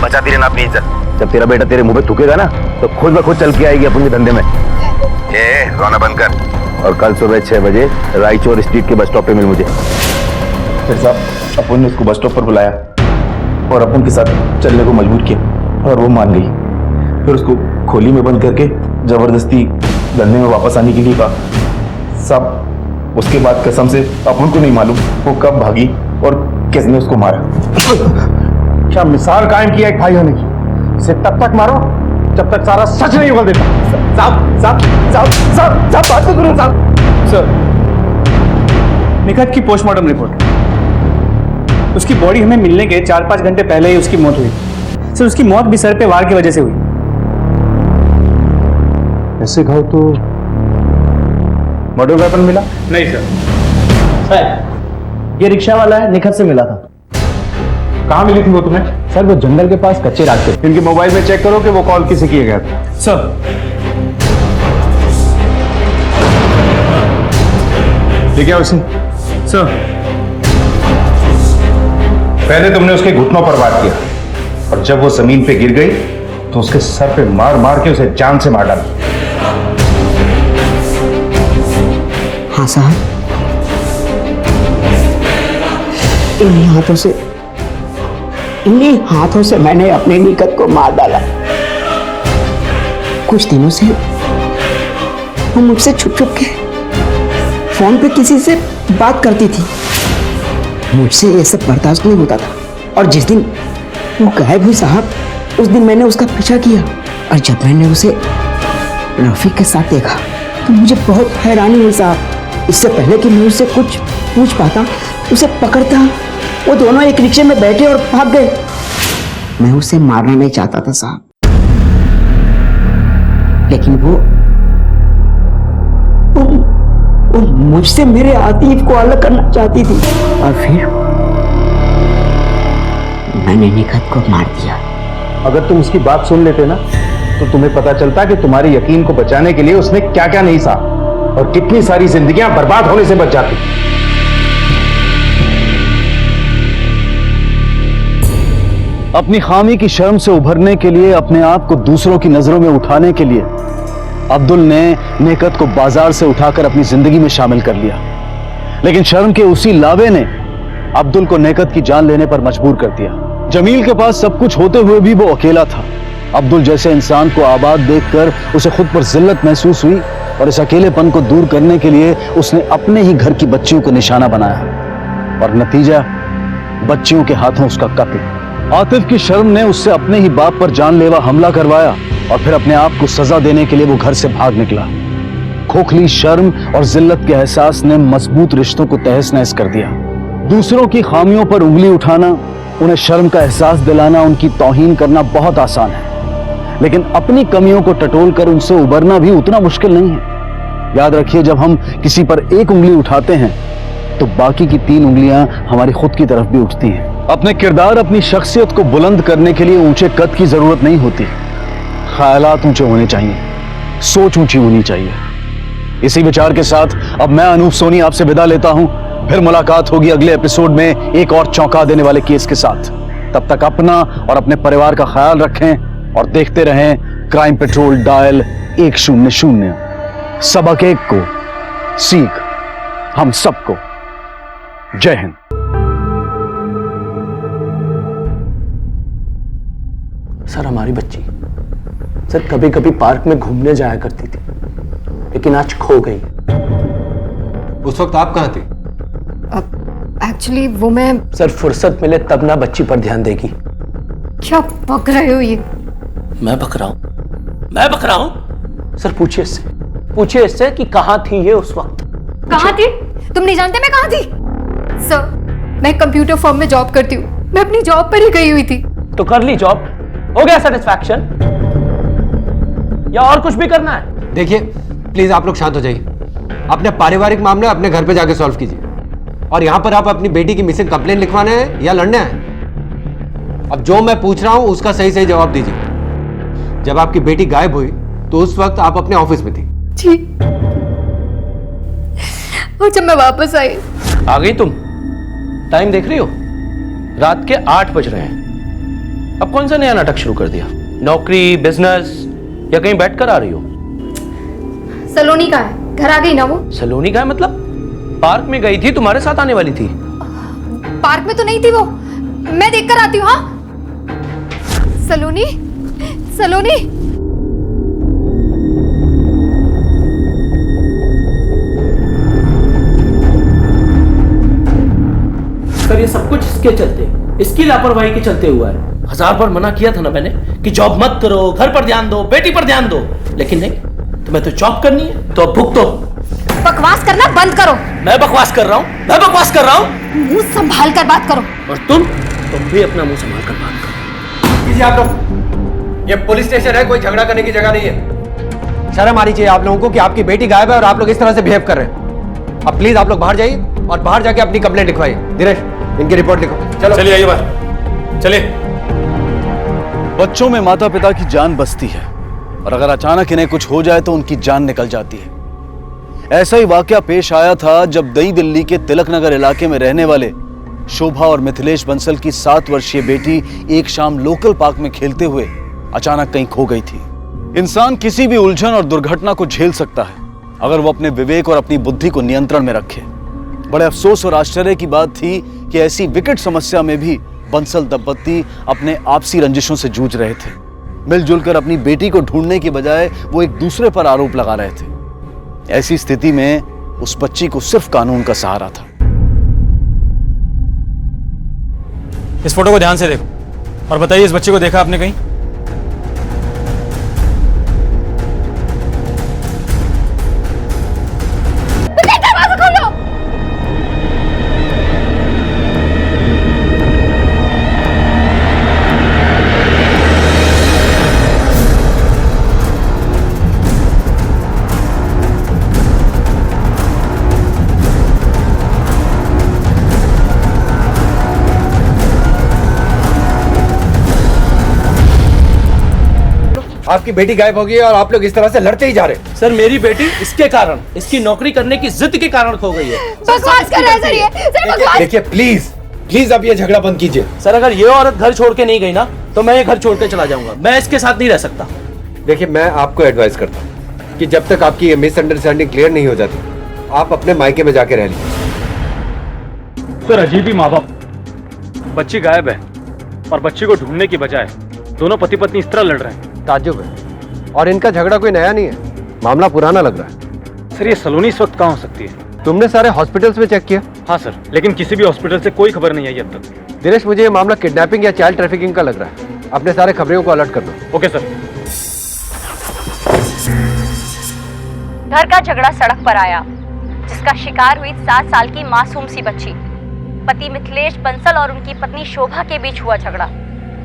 बचाती रहना अपनी इज्जत। जब तेरा बेटा तेरे मुंह पे थूकेगा ना, तो खुद ब खुद चल के आएगी अपन के धंधे में। रोना बंद कर, और कल सुबह 6 बजे रायचौर स्ट्रीट के बस स्टॉप पे मिल मुझे। फिर साहब, अपन ने उसको बस स्टॉप पर बुलाया और अपन के साथ चलने को मजबूर किया, और वो मान गई। फिर उसको खोली में बंद करके जबरदस्ती धंधे में वापस आने के लिए कहा। साहब, उसके बाद कसम से अपन को नहीं मालूम वो कब भागी और किसने उसको मारा। क्या मिसाल कायम किया एक भाई होने की। इसे तब तक मारो जब तक सारा सच नहीं उगल देता। साहब, बात तो करो साहब। सर, निखत की पोस्टमार्टम रिपोर्ट। उसकी बॉडी हमें मिलने के 4-5 घंटे पहले ही उसकी मौत हुई। सर, उसकी मौत भी सर पे वार की वजह से हुई। ऐसे घाव तो मर्डर वेपन मिला? नहीं सर, ये रिक्शा वाला है, निखत से मिला था। कहाँ मिली थी वो तुम्हें? सर, वो जंगल के पास कच्चे रास्ते। इनके मोबाइल में चेक करो कि वो कॉल किसे किया गया था। सर, ठीक है उसे? सर, पहले तुमने उसके घुटनों पर वार किया, और जब वो जमीन पे गिर गई तो उसके सर पे मार मार के उसे जान से मार डाला। हाँ साहब, इन्हीं हाथों से मैंने अपने निखत को मार डाला। कुछ दिनों से वो मुझसे छुप छुप के फोन पे किसी से बात करती थी। मुझसे ये सब बर्दाश्त नहीं होता था और जिस दिन वो गायब हुई साहब, उस दिन मैंने उसका पीछा किया और जब मैंने उसे रफीक के साथ देखा तो मुझे बहुत हैरानी हुई साहब। इससे पहले कि मैं उससे कुछ पूछ पाता, उसे पकड़ता, वो दोनों एक रिक्शे में बैठे और भाग गए। मैं उसे मारना नहीं चाहता था साहब, लेकिन वो मुझसे मेरे आतिफ को अलग करना चाहती थी और फिर मैंने निखत को मार दिया। अगर तुम उसकी बात सुन लेते ना तो तुम्हें पता चलता कि तुम्हारे यकीन को बचाने के लिए उसने क्या क्या नहीं सहा और कितनी सारी जिंदगियां बर्बाद होने से बच जाती। अपनी खामी की शर्म से उभरने के लिए, अपने आप को दूसरों की नजरों में उठाने के लिए अब्दुल ने नेकत को बाजार से उठाकर अपनी जिंदगी में शामिल कर लिया। लेकिन शर्म के उसी लावे ने अब्दुल को नेकत की जान लेने पर मजबूर कर दिया। जमील के पास सब कुछ होते हुए भी वो अकेला था। अब्दुल जैसे इंसान को आबाद देखकर उसे खुद पर जिल्लत महसूस हुई और इस अकेलेपन को दूर करने के लिए उसने अपने ही घर की बच्चियों को निशाना बनाया और नतीजा बच्चियों के हाथों उसका कत्ल। आतिफ की शर्म ने उससे अपने ही बाप पर जानलेवा हमला करवाया और फिर अपने आप को सजा देने के लिए वो घर से भाग निकला। खोखली शर्म और जिल्लत के एहसास ने मजबूत रिश्तों को तहस नहस कर दिया। दूसरों की खामियों पर उंगली उठाना, उन्हें शर्म का एहसास दिलाना, उनकी तौहीन करना बहुत आसान है, लेकिन अपनी कमियों को टटोल कर उनसे उबरना भी उतना मुश्किल नहीं है। याद रखिए, जब हम किसी पर एक उंगली उठाते हैं तो बाकी की 3 उंगलियां हमारी खुद की तरफ भी उठती हैं। अपने किरदार, अपनी शख्सियत को बुलंद करने के लिए ऊंचे कद की जरूरत नहीं होती। ख्यालात ऊंचे होने चाहिए, सोच ऊंची होनी चाहिए। इसी विचार के साथ अब मैं अनूप सोनी आपसे विदा लेता हूं। फिर मुलाकात होगी अगले एपिसोड में एक और चौंका देने वाले केस के साथ। तब तक अपना और अपने परिवार का ख्याल रखें और देखते रहें क्राइम पेट्रोल डायल 100। सबक एक को, सीख हम सबको। जय हिंद। सर, हमारी बच्ची सर कभी कभी पार्क में घूमने जाया करती थी, लेकिन आज खो गई। उस वक्त आप कहां थे? एक्चुअली वो मैं सर फुर्सत मिले तब ना बच्ची पर ध्यान देगी। क्या बक रहे हो ये? मैं बक रहा हूं? सर पूछिए इससे कि कहां थी ये उस वक्त। कहां थी? तुम नहीं जानते मैं कहां थी? सर, मैं कंप्यूटर फर्म में जॉब करती हूँ, मैं अपनी जॉब पर ही गई हुई थी। तो कर ली जॉब, हो गया सेटिस्फैक्शन, या और कुछ भी करना है? देखिए प्लीज आप लोग शांत हो जाइए। अपने पारिवारिक मामले अपने घर पे जाके सॉल्व कीजिए, और यहां पर आप अपनी बेटी की मिसिंग कंप्लेंट लिखवाना है या लड़ना है? अब जो मैं पूछ रहा हूं उसका सही सही जवाब दीजिए। जब आपकी बेटी गायब हुई तो उस वक्त आप अपने ऑफिस में थी? जी। और जब मैं वापस आई। आ गई तुम? टाइम देख रही हो? रात के 8 बज रहे हैं। अब कौन सा नया नाटक शुरू कर दिया? नौकरी, बिजनेस, या कहीं बैठकर आ रही हो? सलोनी का है, घर आ गई ना वो। सलोनी का है मतलब? पार्क में गई थी, तुम्हारे साथ आने वाली थी। पार्क में तो नहीं थी वो, मैं देखकर आती हूँ। हाँ, सलोनी। सर, ये सब कुछ इसके चलते, इसकी लापरवाही के चलते हुआ है। 1000 बार मना किया था ना मैंने कि जॉब मत करो, घर पर ध्यान दो, बेटी पर ध्यान दो, लेकिन नहीं, तुम्हें तो जॉब करनी है, तो अब भुगतो। बकवास करना बंद करो। मैं बकवास कर रहा हूँ? मुंह संभाल कर बात करो। और तुम भी अपना मुंह संभाल कर बात करो। कीजिए आप लोग, ये पुलिस स्टेशन है, कोई झगड़ा करने की जगह नहीं है। शर्म आनी चाहिए आप लोगों को कि आपकी बेटी गायब है और आप लोग इस तरह से बिहेव कर रहे हैं। अब प्लीज आप लोग बाहर जाइए और बाहर जाके अपनी कंप्लेंट लिखवाइए। दिनेश, इनकी रिपोर्ट लिखो। चलो चलिए, आइए बाहर चलिए। बच्चों में माता पिता की जान बसती है और अगर अचानक इन्हें कुछ हो जाए तो उनकी जान निकल जाती है। ऐसा ही वाकया पेश आया था जब नई दिल्ली के तिलक नगर इलाके में रहने वाले शोभा और मिथिलेश बंसल की 7 वर्षीय बेटी एक शाम लोकल पार्क में खेलते हुए अचानक कहीं खो गई थी। इंसान किसी भी उलझन और दुर्घटना को झेल सकता है अगर वो अपने विवेक और अपनी बुद्धि को नियंत्रण में रखे। बड़े अफसोस और आश्चर्य की बात थी कि ऐसी विकट समस्या में भी बंसल दंपत्ति अपने आपसी रंजिशों से जूझ रहे थे। मिलजुल कर अपनी बेटी को ढूंढने की बजाय वो एक दूसरे पर आरोप लगा रहे थे। ऐसी स्थिति में उस बच्ची को सिर्फ कानून का सहारा था। इस फोटो को ध्यान से देखो और बताइए, इस बच्चे को देखा आपने कहीं? आपकी बेटी गायब हो गई है और आप लोग इस तरह से लड़ते ही जा रहे हैं। सर मेरी बेटी इसके कारण, इसकी नौकरी करने की जिद के कारण खो गई है। बकवास कर रहा है सर, ये सर बकवास। देखिए प्लीज प्लीज अब ये झगड़ा बंद कीजिए। सर अगर ये औरत घर छोड़ के नहीं गई ना तो मैं ये घर छोड़ के चला जाऊंगा। मैं इसके साथ नहीं रह सकता। देखिए मैं आपको एडवाइस करता हूँ कि जब तक आपकी ये मिसअंडरस्टैंडिंग क्लियर नहीं हो जाती, आप अपने मायके में जाके रह लीजिए। सर अजीब ही माँ बाप, बच्ची गायब है और बच्ची को ढूंढने की बजाय दोनों पति पत्नी इस तरह लड़ रहे हैं। ताज्जुब है, और इनका झगड़ा कोई नया नहीं है, मामला पुराना लग रहा है। सर ये सलोनी इस वक्त कहाँ हो सकती है? तुमने सारे हॉस्पिटल्स में चेक किया? हाँ सर, लेकिन किसी भी हॉस्पिटल से कोई खबर नहीं आई अब तक। दिनेश मुझे ये मामला किडनैपिंग या चाइल्ड ट्रैफिकिंग का लग रहा है। अपने सारे खबरियों को अलर्ट कर दो। Okay sir. घर का झगड़ा सड़क पर आया, जिसका शिकार हुई 7 साल की मासूम सी बच्ची। पति मिथिलेश बंसल और उनकी पत्नी शोभा के बीच हुआ झगड़ा।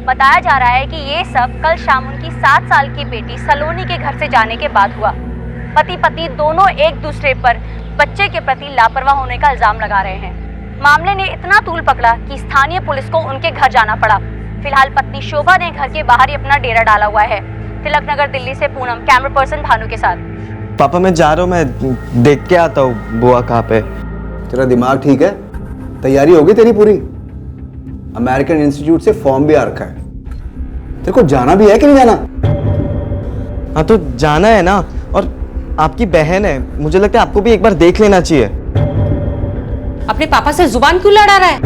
बताया जा रहा है कि ये सब कल शाम उनकी 7 साल की बेटी सलोनी के घर से जाने के बाद हुआ। पति पत्नी दोनों एक दूसरे पर बच्चे के प्रति लापरवाह होने का इल्जाम लगा रहे हैं। मामले ने इतना तूल पकड़ा कि स्थानीय पुलिस को उनके घर जाना पड़ा। फिलहाल पत्नी शोभा ने घर के बाहर ही अपना डेरा डाला हुआ है। तिलक नगर दिल्ली से पूनम, कैमरा पर्सन भानु के साथ। पापा मैं जा रहा हूँ, मैं देख के आता हूँ बुआ कहाँ पे। तेरा दिमाग ठीक है? तैयारी होगी तेरी पूरी? अमेरिकन इंस्टीट्यूट से फॉर्म भी आ रखा है। तेरे को जाना भी है कि नहीं जाना? हाँ तो जाना है ना, और आपकी बहन है, मुझे लगता है आपको भी एक बार देख लेना चाहिए। अपने पापा से जुबान क्यों लड़ा रहा है?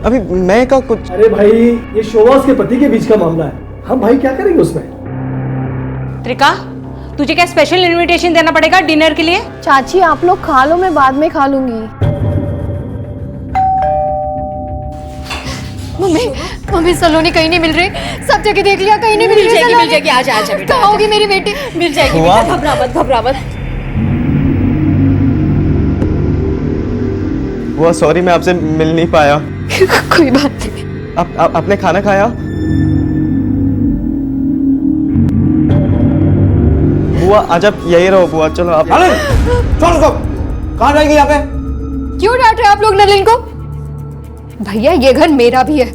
अभी मैं का कुछ। अरे भाई ये शोभा उसके पति के बीच का मामला है, हम भाई क्या करेंगे उसमें? त्रिका, तुझे क्या स्पेशल इनविटेशन देना पड़ेगा डिनर के लिए? चाची आप लोग खा लो, मैं बाद में खा लूंगी। मम्मी सलोनी कहीं नहीं मिल रही, सब जगह देख लिया, कहीं नहीं मिल रही। मिल जाएगी। आजा आजा बेटा। कहाँ होगी मेरी बेटी? मिल जाएगी बेटा, घबरा मत घबरा मत। बुआ सॉरी मैं आपसे मिल नहीं पाया। कोई बात नहीं। आपने खाना खाया? बुआ आज आप यही रहो बुआ, चलो आप। कहाँ जाएगी यहाँ पे? क्यों डांट रहे आप लोग नलिन को? भैया ये घर मेरा भी है।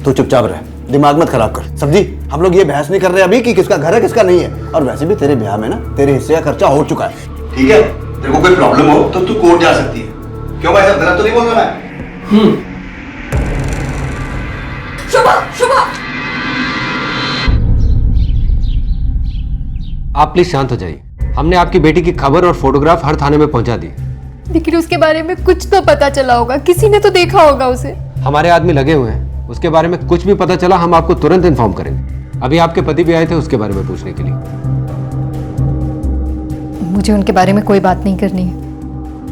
तू चुपचाप रह, दिमाग मत खराब कर। सब्जी, हम लोग ये बहस नहीं कर रहे अभी कि किसका घर है किसका नहीं है। और वैसे भी तेरे ब्याह में ना तेरे हिस्से का खर्चा हो चुका है। ठीक है, तेरे को कोई प्रॉब्लम हो तो तू कोर्ट जा सकती है। क्यों भाई साहब, गलत तो नहीं बोल रहा मैं? शुभा आप प्लीज शांत हो जाइए। हमने आपकी बेटी की खबर और फोटोग्राफ हर थाने में पहुंचा दी। लेकिन उसके बारे में कुछ तो पता चला होगा, किसी ने तो देखा होगा उसे। हमारे आदमी लगे हुए हैं, उसके बारे में कुछ भी पता चला हम आपको तुरंत इन्फॉर्म करेंगे। अभी आपके पति भी आए थे उसके बारे में पूछने के लिए। मुझे उनके बारे में कोई बात नहीं करनी है।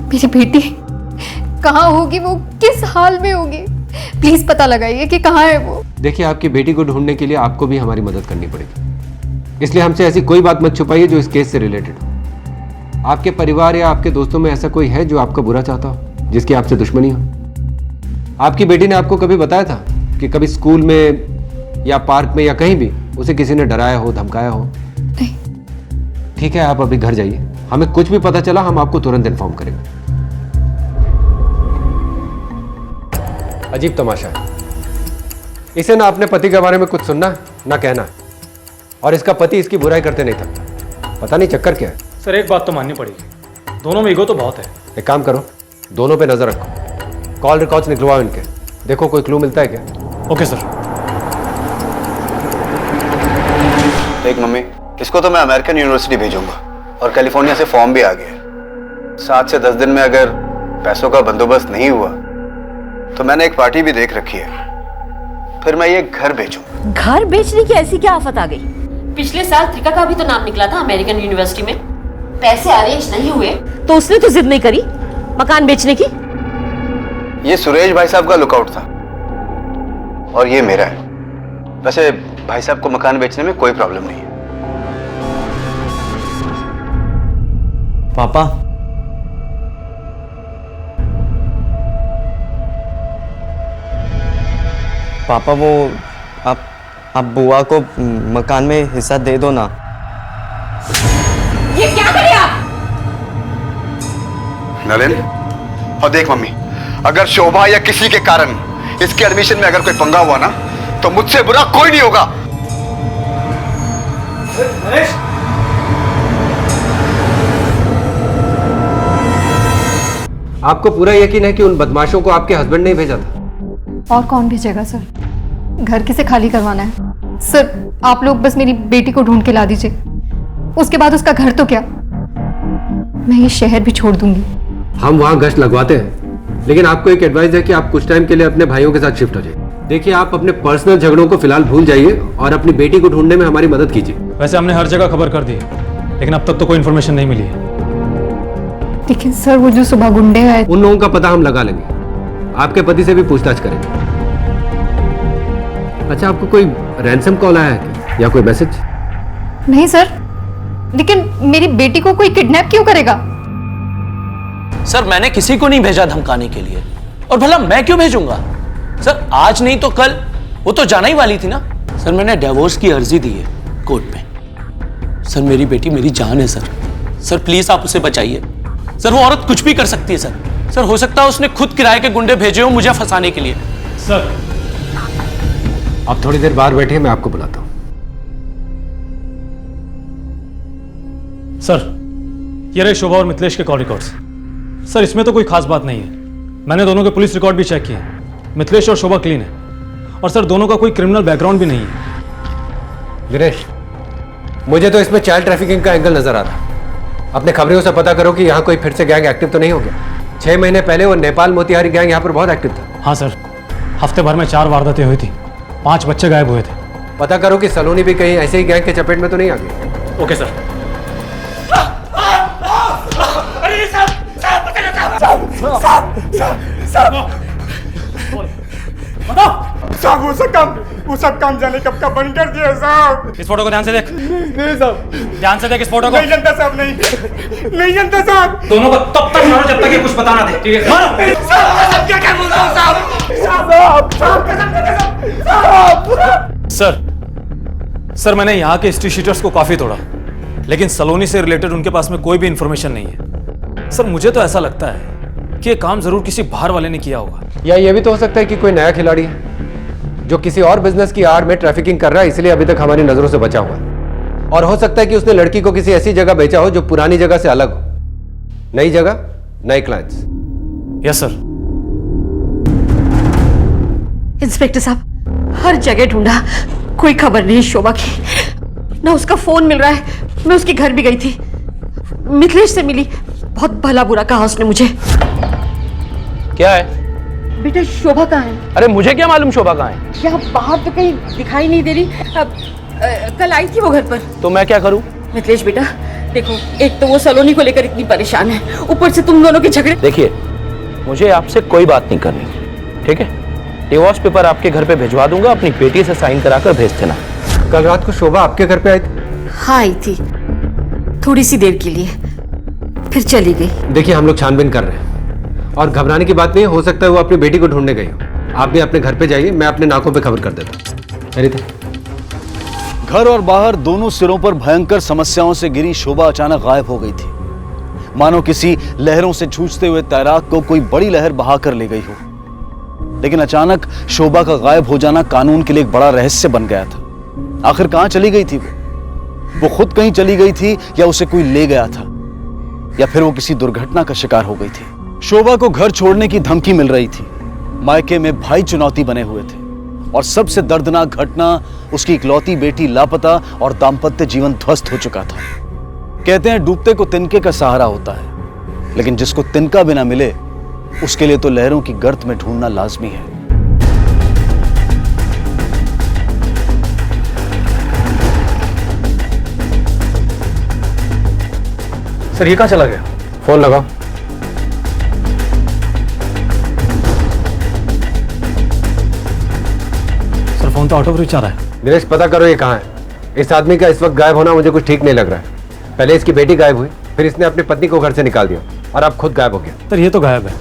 मेरी बेटी कहाँ होगी, वो किस हाल में होगी, प्लीज पता लगाइए कि कहाँ है वो। देखिए आपकी बेटी को ढूंढने के लिए आपको भी हमारी मदद करनी पड़ेगी, इसलिए हमसे ऐसी कोई बात मत छुपाइए जो इस केस से रिलेटेड हो। आपके परिवार या आपके दोस्तों में ऐसा कोई है जो आपका बुरा चाहता हो, जिसकी आपसे दुश्मनी हो? आपकी बेटी ने आपको कभी बताया था कि कभी स्कूल में या पार्क में या कहीं भी उसे किसी ने डराया हो, धमकाया हो? नहीं। ठीक है, आप अभी घर जाइए, हमें कुछ भी पता चला हम आपको तुरंत इन्फॉर्म करेंगे। अजीब तमाशा है, इसे ना अपने पति के बारे में कुछ सुनना है ना कहना है, और इसका पति इसकी बुराई करते नहीं था। पता नहीं चक्कर क्या है। सर एक बात तो माननी पड़ेगी, दोनों में ईगो तो बहुत है। एक काम करो, दोनों पे नजर रखो, कॉल रिकॉर्ड्स निकलवाओ इनके, देखो कोई क्लू मिलता है क्या। Okay sir. देख मम्मी, इसको तो मैं अमेरिकन यूनिवर्सिटी भेजूंगा और कैलिफोर्निया से फॉर्म भी आ गया। 7 से 10 दिन में अगर पैसों का बंदोबस्त नहीं हुआ तो मैंने एक पार्टी भी देख रखी है। फिर मैं ये घर बेचूं। घर बेचने की ऐसी क्या आफत आ गई? पिछले साल त्रिका का भी तो नाम निकला था अमेरिकन यूनिवर्सिटी में। पैसे अरेंज नहीं हुए तो उसने तो जिद नहीं करी मकान बेचने की। ये सुरेश भाई साहब का लुकआउट था और ये मेरा है। वैसे भाई साहब को मकान बेचने में कोई प्रॉब्लम नहीं है। पापा, पापा वो आप बुआ को मकान में हिस्सा दे दो ना। ये क्या करे आप? नलिन, और देख मम्मी, अगर शोभा या किसी के कारण इसके एडमिशन में अगर कोई पंगा हुआ ना तो मुझसे बुरा कोई नहीं होगा। आपको पूरा यकीन है कि उन बदमाशों को आपके हस्बैंड ने भेजा था? और कौन भेजेगा सर? घर किसे खाली करवाना है सर? आप लोग बस मेरी बेटी को ढूंढ के ला दीजिए, उसके बाद उसका घर तो क्या, मैं ये शहर भी छोड़ दूंगी। हम वहाँ गश्त लगवाते हैं, लेकिन आपको एक एडवाइस है कि आप कुछ टाइम के लिए अपने भाइयों के साथ शिफ्ट हो जाइए। देखिए, आप अपने पर्सनल झगड़ों को फिलहाल भूल जाइए और अपनी बेटी को ढूंढने में हमारी मदद कीजिए। वैसे हमने हर जगह खबर कर दी लेकिन अब तक तो कोई इन्फॉर्मेशन नहीं मिली है। लेकिन सर वो जो सुबह गुंडे आए, उन लोगों का पता हम लगा लेंगे, आपके पति से भी पूछताछ करेंगे। अच्छा, आपको कोई रैंसम कॉल आया है क्या? या कोई मैसेज? नहीं सर, लेकिन मेरी बेटी को कोई किडनैप क्यों करेगा? सर मैंने किसी को नहीं भेजा धमकाने के लिए, और भला मैं क्यों भेजूंगा? सर आज नहीं तो कल वो तो जाना ही वाली थी ना। सर मैंने डिवोर्स की अर्जी दी है कोर्ट में। सर मेरी बेटी मेरी जान है सर। सर प्लीज आप उसे बचाइए। सर वो औरत कुछ भी कर सकती है सर। सर हो सकता है उसने खुद किराए के गुंडे भेजे हो मुझे फंसाने के लिए। सर आप थोड़ी देर बाहर बैठिए, मैं आपको बुलाता हूं। सर ये रहे शोभा और मिथिलेश के कॉल रिकॉर्ड्स। सर इसमें तो कोई खास बात नहीं है, मैंने दोनों के पुलिस रिकॉर्ड भी चेक किए हैं। मिथिलेश और शोभा क्लीन है, और सर दोनों का कोई क्रिमिनल बैकग्राउंड भी नहीं है। गिरीश, मुझे तो इसमें चाइल्ड ट्रैफिकिंग का एंगल नजर आ रहा। अपने खबरों से पता करो कि यहाँ कोई फिर से गैंग एक्टिव तो नहीं हो गया। 6 महीने पहले वो नेपाल मोतिहारी गैंग यहाँ पर बहुत एक्टिव था। हाँ सर, हफ्ते भर में 4 वारदातें हुई थी, 5 बच्चे गायब हुए थे। पता करो कि सलोनी भी कहीं ऐसे ही गैंग के चपेट में तो नहीं आ गई। Okay sir. साहब वो सब काम जाने कब का बंद कर दिया साहब। इस फोटो को ध्यान से देख। नहीं साहब, ध्यान से देख इस फोटो को। नहीं जानता साहब, नहीं जानता साहब। दोनों को तब तक मारो जब तक ये कुछ बताना दे, ठीक है? साहब क्या बोल रहा हूँ साहब। सर मैंने यहाँ के हिस्ट्री शीटर्स को काफी तोड़ा, लेकिन सलोनी से रिलेटेड उनके पास में कोई भी इंफॉर्मेशन नहीं है। सर मुझे तो ऐसा लगता है कि ये काम जरूर किसी बाहर वाले ने किया होगा। या ये भी तो हो सकता है कि कोई नया खिलाड़ी है जो किसी और बिजनेस की आड़ में ट्रैफिकिंग कर रहा है, इसलिए अभी तक हमारी नजरों से बचा हुआ है। और हो सकता है कि उसने लड़की को किसी ऐसी जगह बेचा हो जो पुरानी जगह से अलग हो। नई जगह, नए क्लाइंट्स। Yes sir. इंस्पेक्टर साहब हर जगह ढूंढा, कोई खबर नहीं शोभा की, ना उसका फोन मिल रहा है। मैं उसके घर भी गई थी, मिथिलेश से मिली, बहुत भला बुरा कहा उसने मुझे। क्या है बेटा शोभा कहाँ है? अरे मुझे क्या मालूम शोभा कहाँ है? क्या बाहर तो कहीं दिखाई नहीं दे रही। कल आई थी वो घर पर। तो मैं क्या करूं? मिथिलेश बेटा देखो, एक तो वो सलोनी को लेकर इतनी परेशान है, ऊपर से तुम दोनों के झगड़े। देखिए मुझे आपसे कोई बात नहीं करनी, ठीक है? डिवोर्स पेपर आपके घर पे भिजवा दूंगा, अपनी बेटी से साइन कराकर भेज देना। कल रात को शोभा आपके घर पे आई थी? हाँ आई थी, थोड़ी सी देर के लिए, फिर चली गई। देखिए हम लोग छानबीन कर रहे हैं और घबराने की बात नहीं, हो सकता है वो अपनी बेटी को ढूंढने गई हो। आप भी अपने घर पे जाइए, मैं अपने नाकों पे खबर कर देता हूँ। घर और बाहर दोनों सिरों पर भयंकर समस्याओं से घिरी शोभा अचानक गायब हो गई थी, मानो किसी लहरों से जूझते हुए तैराक को कोई बड़ी लहर बहा कर ले गई हो। लेकिन अचानक शोभा का गायब हो जाना कानून के लिए एक बड़ा रहस्य बन गया था। आखिर कहां चली गई थी वो खुद कहीं चली गई थी या उसे कोई ले गया था, या फिर वो किसी दुर्घटना का शिकार हो गई थी। शोभा को घर छोड़ने की धमकी मिल रही थी, मायके में भाई चुनौती बने हुए थे, और सबसे दर्दनाक घटना उसकी इकलौती बेटी लापता और दाम्पत्य जीवन ध्वस्त हो चुका था। कहते हैं डूबते को तिनके का सहारा होता है, लेकिन जिसको तिनका बिना मिले उसके लिए तो लहरों की गर्त में ढूंढना लाजमी है। सर ये कहाँ चला गया? फोन लगाओ। सर फोन तो ऑटो स्विच आ रहा है। दिनेश पता करो ये कहाँ है। इस आदमी का इस वक्त गायब होना मुझे कुछ ठीक नहीं लग रहा है। पहले इसकी बेटी गायब हुई, फिर इसने अपनी पत्नी को घर से निकाल दिया और अब खुद गायब हो गया। सर ये तो गायब है,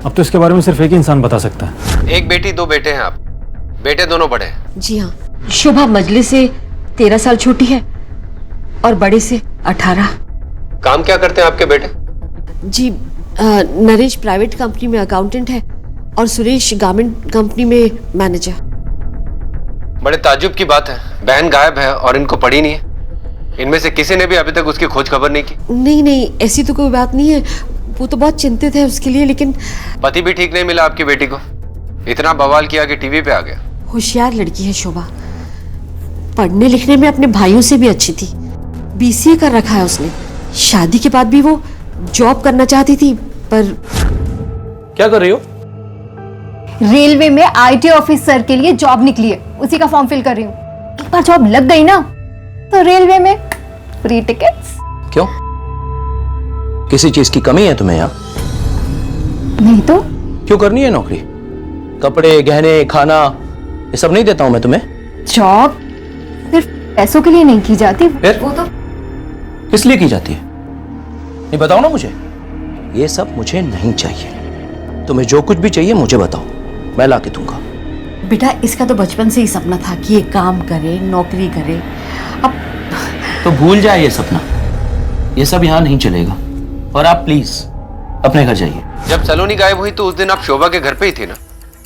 अब तो इसके बारे में सिर्फ एक ही इंसान बता सकता है। एक बेटी 2 बेटे हैं आप, बेटे दोनों बड़े हैं। जी हाँ, शोभा मजली से 13 साल छोटी है और बड़े से 18। काम क्या करते हैं आपके बेटे? जी नरेश प्राइवेट कंपनी में अकाउंटेंट है और सुरेश गारमेंट कंपनी में मैनेजर। बड़े ताज्जुब की बात है, बहन गायब है और इनको पड़ी नहीं है। इनमें से किसी ने भी अभी तक उसकी खोज खबर नहीं की। नहीं ऐसी तो कोई बात नहीं है, वो तो बहुत चिंतित है उसके लिए, लेकिन पति भी ठीक नहीं मिला आपकी बेटी को। इतना बवाल किया कि टीवी पे आ गया। होशियार लड़की है शोभा, पढ़ने लिखने में अपने भाइयों से भी अच्छी थी। BCA कर रखा है उसने। शादी के बाद भी वो जॉब करना चाहती थी, पर क्या कर रही हो? रेलवे में IT ऑफिसर के लिए जॉब निकली है, उसी का फॉर्म फिल कर रही हूँ। एक बार जॉब लग गई ना तो रेलवे में फ्री टिकट्स। क्यों, किसी चीज की कमी है तुम्हें यहाँ? नहीं तो क्यों करनी है नौकरी? कपड़े, गहने, खाना, ये सब नहीं देता हूं मैं तुम्हें? जॉब सिर्फ पैसों के लिए नहीं की जाती। फिर वो तो किस लिए की जाती है? नहीं बताओ ना मुझे। ये सब मुझे नहीं चाहिए। तुम्हें जो कुछ भी चाहिए मुझे बताओ, मैं ला के दूंगा। बेटा इसका तो बचपन से ही सपना था कि ये काम करे, नौकरी करे। अब तो भूल जाए ये सपना, ये सब यहाँ नहीं चलेगा। और आप प्लीज अपने घर जाइए। जब सलोनी गायब हुई तो उस दिन आप शोभा के घर पे ही थे ना?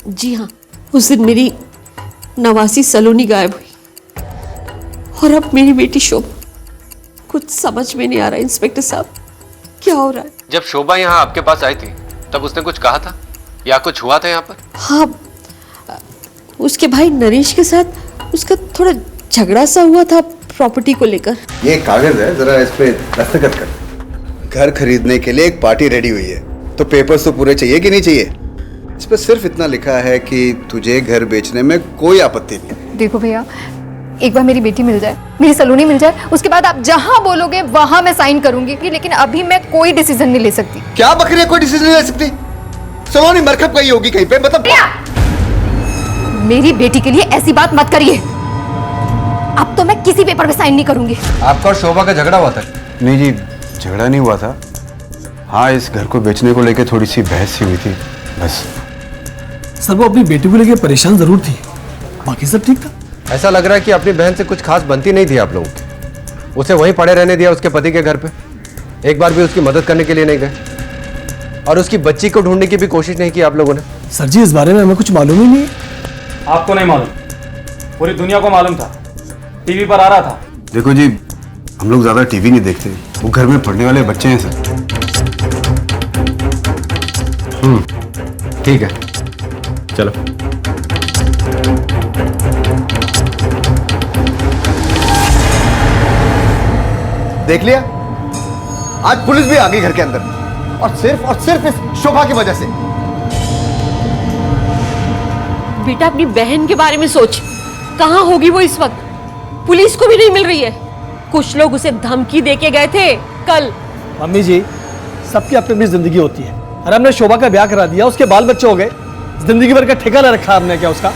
जी हाँ, उस दिन मेरी नवासी सलोनी गायब हुई और अब मेरी बेटी शोभा। कुछ समझ में नहीं आ रहा इंस्पेक्टर साहब, क्या हो रहा है? जब शोभा यहाँ आपके पास आई थी तब उसने कुछ कहा था या कुछ हुआ था यहाँ पर? हाँ, उसके भाई नरेश के साथ उसका थोड़ा झगड़ा सा हुआ था प्रॉपर्टी को लेकर। ये कागज है, जरा इस पे दस्तखत कर। घर खरीदने के लिए एक पार्टी रेडी हुई है, तो पेपर्स तो पूरे चाहिए कि नहीं चाहिए? इस पर सिर्फ इतना लिखा है कि तुझे घर बेचने में कोई आपत्ति नहीं। देखो भैया, एक बार मेरी बेटी मिल जाए, मेरी सलोनी मिल जाए, उसके बाद आप जहां बोलोगे वहां मैं साइन करूंगी, लेकिन अभी मैं कोई डिसीजन नहीं ले सकती। क्या बकरी है, कोई डिसीजन नहीं ले सकती? सलोनी मरकब गई होगी कहीं पे, मतलब मेरी बेटी के लिए ऐसी बात मत करिए। अब तो मैं किसी पेपर पे साइन नहीं करूंगी। आपका और शोभा का झगड़ा हुआ था? नहीं जी, झगड़ा नहीं हुआ था। हाँ, इस घर को बेचने को लेकर थोड़ी सी बहस सी हुई थी, बस। सर वो अपनी बेटी को लेकर परेशान जरूर थी, बाकी सब ठीक था। ऐसा लग रहा है कि अपनी बहन से कुछ खास बनती नहीं थी आप लोगों की। उसे वहीं पड़े रहने दिया उसके पति के घर पे, एक बार भी उसकी मदद करने के लिए नहीं गए, और उसकी बच्ची को ढूंढने की भी कोशिश नहीं की आप लोगों ने। सर जी इस बारे में हमें कुछ मालूम ही नहीं है। आपको नहीं मालूम, पूरी दुनिया को मालूम था, टीवी पर आ रहा था। देखो जी, हम लोग ज्यादा टीवी नहीं देखते, वो घर में पढ़ने वाले बच्चे हैं सर। ठीक है, चलो। देख लिया, आज पुलिस भी आ गई घर के अंदर, और सिर्फ इस शोभा की वजह से। बेटा अपनी बहन के बारे में सोच, कहाँ होगी वो इस वक्त? पुलिस को भी नहीं मिल रही है। कुछ लोग उसे धमकी देके गए थे कल। मम्मी जी, सबकी अपनी अपनी जिंदगी होती है। अरे हमने शोभा का ब्याह करा दिया, उसके बाल बच्चे हो गए, जिंदगी भर का ठेका ले रखा हमने क्या उसका?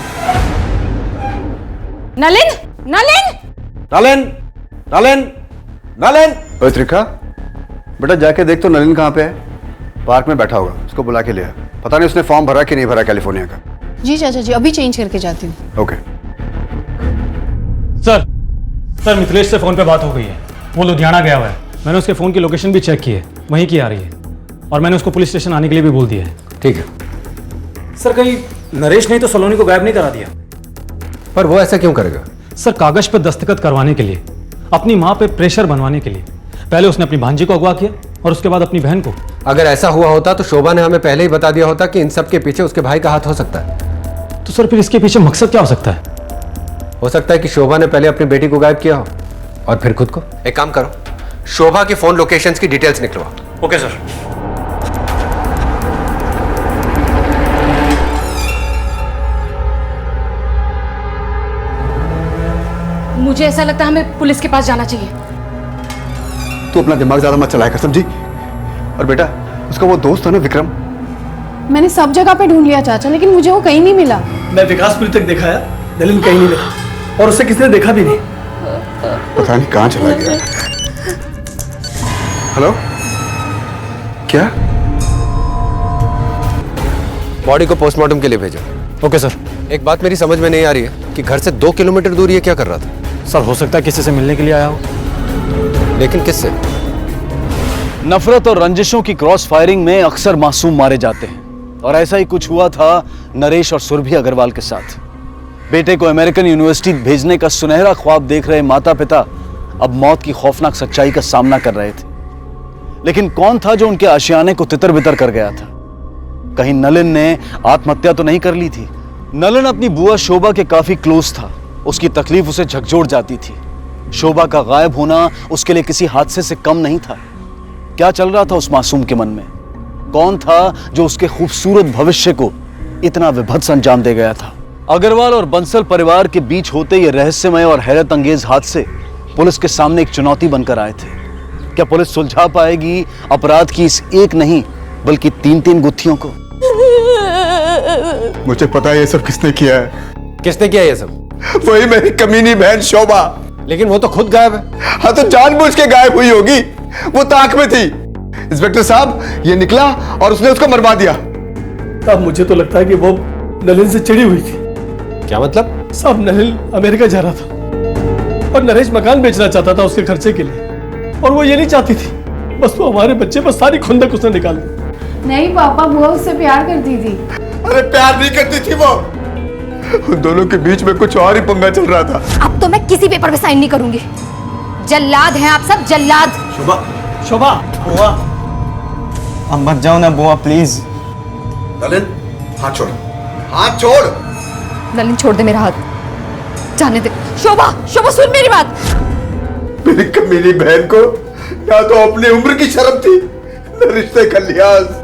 नलिन, नलिन, नलिन, नलिन, नलिन। ओए त्रिखा, बेटा जाके देख तो नलिन कहाँ पे है। पार्क में बैठा होगा, उसको बुला के ले आ। पता नहीं उसने फॉर्म भरा कि नहीं भरा कैलिफोर्निया का। जी चाचा जी, अभी चेंज करके जाती हूँ। ओके। सर मिथिलेश से फोन पे बात हो गई है, वो लुधियाना गया हुआ है। मैंने उसके फोन की लोकेशन भी चेक की है, वहीं की आ रही है, और मैंने उसको पुलिस स्टेशन आने के लिए भी बोल दिया है। ठीक है सर, कहीं नरेश ने तो सलोनी को गायब नहीं करा दिया? पर वो ऐसा क्यों करेगा? सर कागज पर दस्तखत करवाने के लिए, अपनी माँ पे प्रेशर बनवाने के लिए। पहले उसने अपनी भांजी को अगवा किया और उसके बाद अपनी बहन को। अगर ऐसा हुआ होता तो शोभा ने हमें पहले ही बता दिया होता कि इन सब के पीछे उसके भाई का हाथ हो सकता है। तो सर फिर इसके पीछे मकसद क्या हो सकता है? हो सकता है कि शोभा ने पहले अपनी बेटी को गायब किया हो और फिर खुद को। एक काम करो, शोभा की फोन लोकेशंस की डिटेल्स निकलवाओ। Okay sir. मुझे ऐसा लगता है हमें पुलिस के पास जाना चाहिए। तू अपना दिमाग ज्यादा मत चलाया कर, समझी? और बेटा, उसका वो दोस्त था ना विक्रम, मैंने सब जगह पे ढूंढ लिया चाचा, लेकिन मुझे वो कहीं नहीं मिला। मैं विकासपुरी तक देखा है, नलिन कहीं नहीं मिला, और उसे किसी ने देखा भी नहीं। पता नहीं कहाँ चला गया। हेलो, क्या? बॉडी को पोस्टमार्टम के लिए भेजा। Okay sir. एक बात मेरी समझ में नहीं आ रही है कि घर से 2 किलोमीटर दूर ये क्या कर रहा था? सर हो सकता है किसी से मिलने के लिए आया हो। लेकिन किससे? नफरत और रंजिशों की क्रॉस फायरिंग में अक्सर मासूम मारे जाते हैं, और ऐसा ही कुछ हुआ था नरेश और सुरभि अग्रवाल के साथ। बेटे को अमेरिकन यूनिवर्सिटी भेजने का सुनहरा ख्वाब देख रहे माता पिता अब मौत की खौफनाक सच्चाई का सामना कर रहे थे। लेकिन कौन था जो उनके आशियाने को तितर बितर कर गया था? कहीं नलिन ने आत्महत्या तो नहीं कर ली थी? नलिन अपनी बुआ शोभा के काफी क्लोज था, उसकी तकलीफ उसे झकझोर जाती थी। शोभा का गायब होना उसके लिए किसी हादसे से कम नहीं था। क्या चल रहा था उस मासूम के मन में? कौन था जो उसके खूबसूरत भविष्य को इतना विभत्स अंजाम दे गया था? अग्रवाल और बंसल परिवार के बीच होते ये रहस्यमय और हैरत अंगेज हादसे पुलिस के सामने एक चुनौती बनकर आए थे। क्या पुलिस सुलझा पाएगी अपराध की इस एक नहीं बल्कि 3-3 गुत्थियों को? मुझे पता है ये सब किसने किया है। किसने किया ये सब? वही मेरी कमीनी बहन शोभा। लेकिन वो तो खुद गायब है। हाँ तो जानबूझ के गायब हुई होगी, वो ताक में थी। इंस्पेक्टर साहब, ये निकला और उसने उसको मरवा दिया। अब मुझे तो लगता है कि वो नलिन से चिड़ी हुई थी। क्या मतलब? साहब, नलिन अमेरिका जा रहा था और नरेश मकान बेचना चाहता था उसके खर्चे के लिए, और वो ये नहीं चाहती थी। बस वो हमारे बच्चे पर सारी खुंदक उसने निकाल दी। नहीं पापा, बुआ उससे प्यार करती थी। अरे प्यार नहीं करती थी वो, उन दोनों के बीच में कुछ और ही पंगा चल रहा था। अब तो मैं किसी पेपर पे साइन नहीं करूंगी। जल्लाद हैं आप सब, जल्लाद। शोभा, शोभा, बुआ, अब मत जाओ ना बुआ प्लीज। नलिन, हाथ छोड़, हाथ छोड़। नलिन छोड़ दे मेरा हाथ, जाने दे। शोभा, शोभा सुन मेरी बात। मेरी कमीनी बहन को या तो अपनी उम्र की शर्म थी न रिश्ते का लिहाज।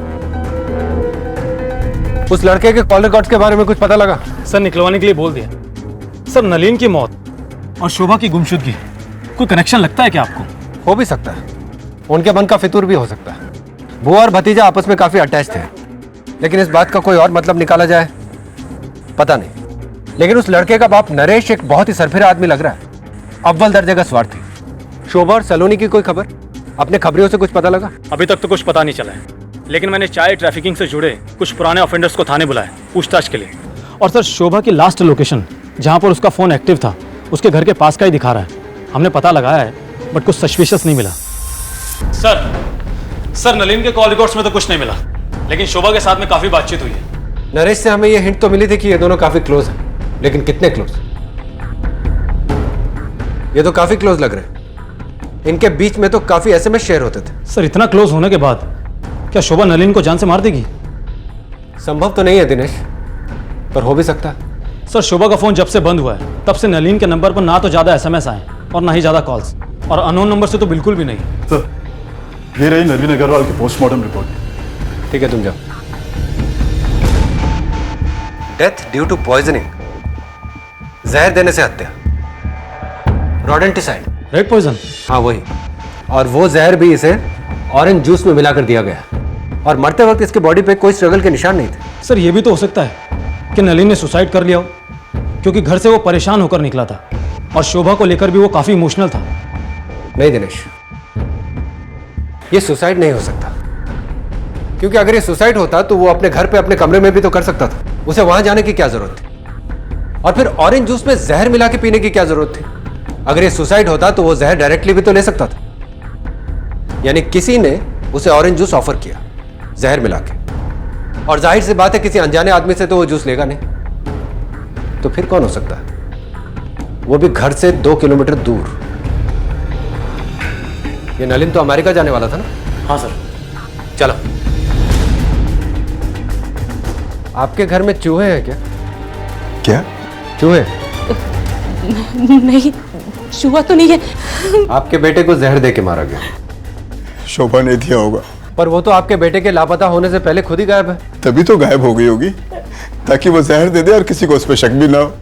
उस लड़के के कॉल रिकॉर्ड्स के बारे में कुछ पता लगा? सर निकलवाने के लिए बोल दिया। सर, नलिन की मौत और शोभा की गुमशुदगी कोई कनेक्शन लगता है क्या आपको? हो भी सकता है, उनके मन का फितूर भी हो सकता है। बुआ और भतीजा आपस में काफी अटैच थे, लेकिन इस बात का कोई और मतलब निकाला जाए पता नहीं। लेकिन उस लड़के का बाप नरेश एक बहुत ही सरफिरा आदमी लग रहा है, अव्वल दर्जे का स्वार्थी। शोभा और सलोनी की कोई खबर? अपने खबरियों से कुछ पता लगा? अभी तक तो कुछ पता नहीं चला है, लेकिन मैंने चाइल्ड ट्रैफिकिंग से जुड़े कुछ पुराने ऑफेंडर्स को थाने बुलाया पूछताछ के लिए। और सर, शोभा की लास्ट लोकेशन जहां पर उसका फोन एक्टिव था उसके घर के पास का ही दिखा रहा है। हमने पता लगाया है, बट कुछ सस्पिशियस नहीं मिला। सर, नलिन के कॉल रिकॉर्ड्स में तो कुछ नहीं मिला, लेकिन शोभा के साथ में काफी बातचीत हुई है। नरेश से हमें यह हिंट तो मिली थी कि ये दोनों काफी क्लोज हैं, लेकिन कितने क्लोज? ये तो काफी क्लोज लग रहे हैं। इनके बीच में तो काफी एसएमएस शेयर होते थे। सर, इतना क्लोज होने के बाद क्या शोभा नलिन को जान से मार देगी? संभव तो नहीं है दिनेश, पर हो भी सकता है। सर, शोभा का फोन जब से बंद हुआ है तब से नलिन के नंबर पर ना तो ज्यादा एसएमएस आए और ना ही ज्यादा कॉल्स, और अननोन नंबर से तो बिल्कुल भी नहीं। सर, ये रही नलिन अग्रवाल की पोस्टमार्टम रिपोर्ट। ठीक है, तुम जाओ। डेथ ड्यू टू पॉइजनिंग, जहर देने से हत्या, रोडेंटिसाइड, रेड पॉइजन। हाँ वही, और वो जहर भी इसे ऑरेंज जूस में मिलाकर दिया गया, और मरते वक्त इसके बॉडी पे कोई स्ट्रगल के निशान नहीं थे। सर, ये भी तो हो सकता है कि नलिन ने सुसाइड कर लिया हो, क्योंकि घर से वो परेशान होकर निकला था और शोभा को लेकर भी वो काफी इमोशनल था। नहीं दिनेश, ये सुसाइड नहीं हो सकता, क्योंकि अगर ये सुसाइड होता तो वो अपने घर पे अपने कमरे में भी तो कर सकता था। उसे वहां जाने की क्या जरूरत थी? और फिर ऑरेंज जूस में जहर मिला के पीने की क्या जरूरत थी? अगर ये सुसाइड होता तो वो जहर डायरेक्टली भी तो ले सकता था। यानी किसी ने उसे ऑरेंज जूस ऑफर किया जहर मिला के, और जाहिर सी बात है किसी अनजाने आदमी से तो वो जूस लेगा नहीं। तो फिर कौन हो सकता है? वो भी घर से 2 किलोमीटर दूर। ये नलिन तो अमेरिका जाने वाला था ना? हाँ सर। चलो। आपके घर में चूहे हैं क्या? क्या? चूहे? नहीं, चूहा तो नहीं है। आपके बेटे को जहर दे के मारा गया। शोभा ने दिया होगा। पर वो तो आपके बेटे के लापता होने से पहले खुद ही गायब है। तभी तो गायब हो गई होगी, ताकि वो जहर दे दे और किसी को उस पर शक भी ना हो।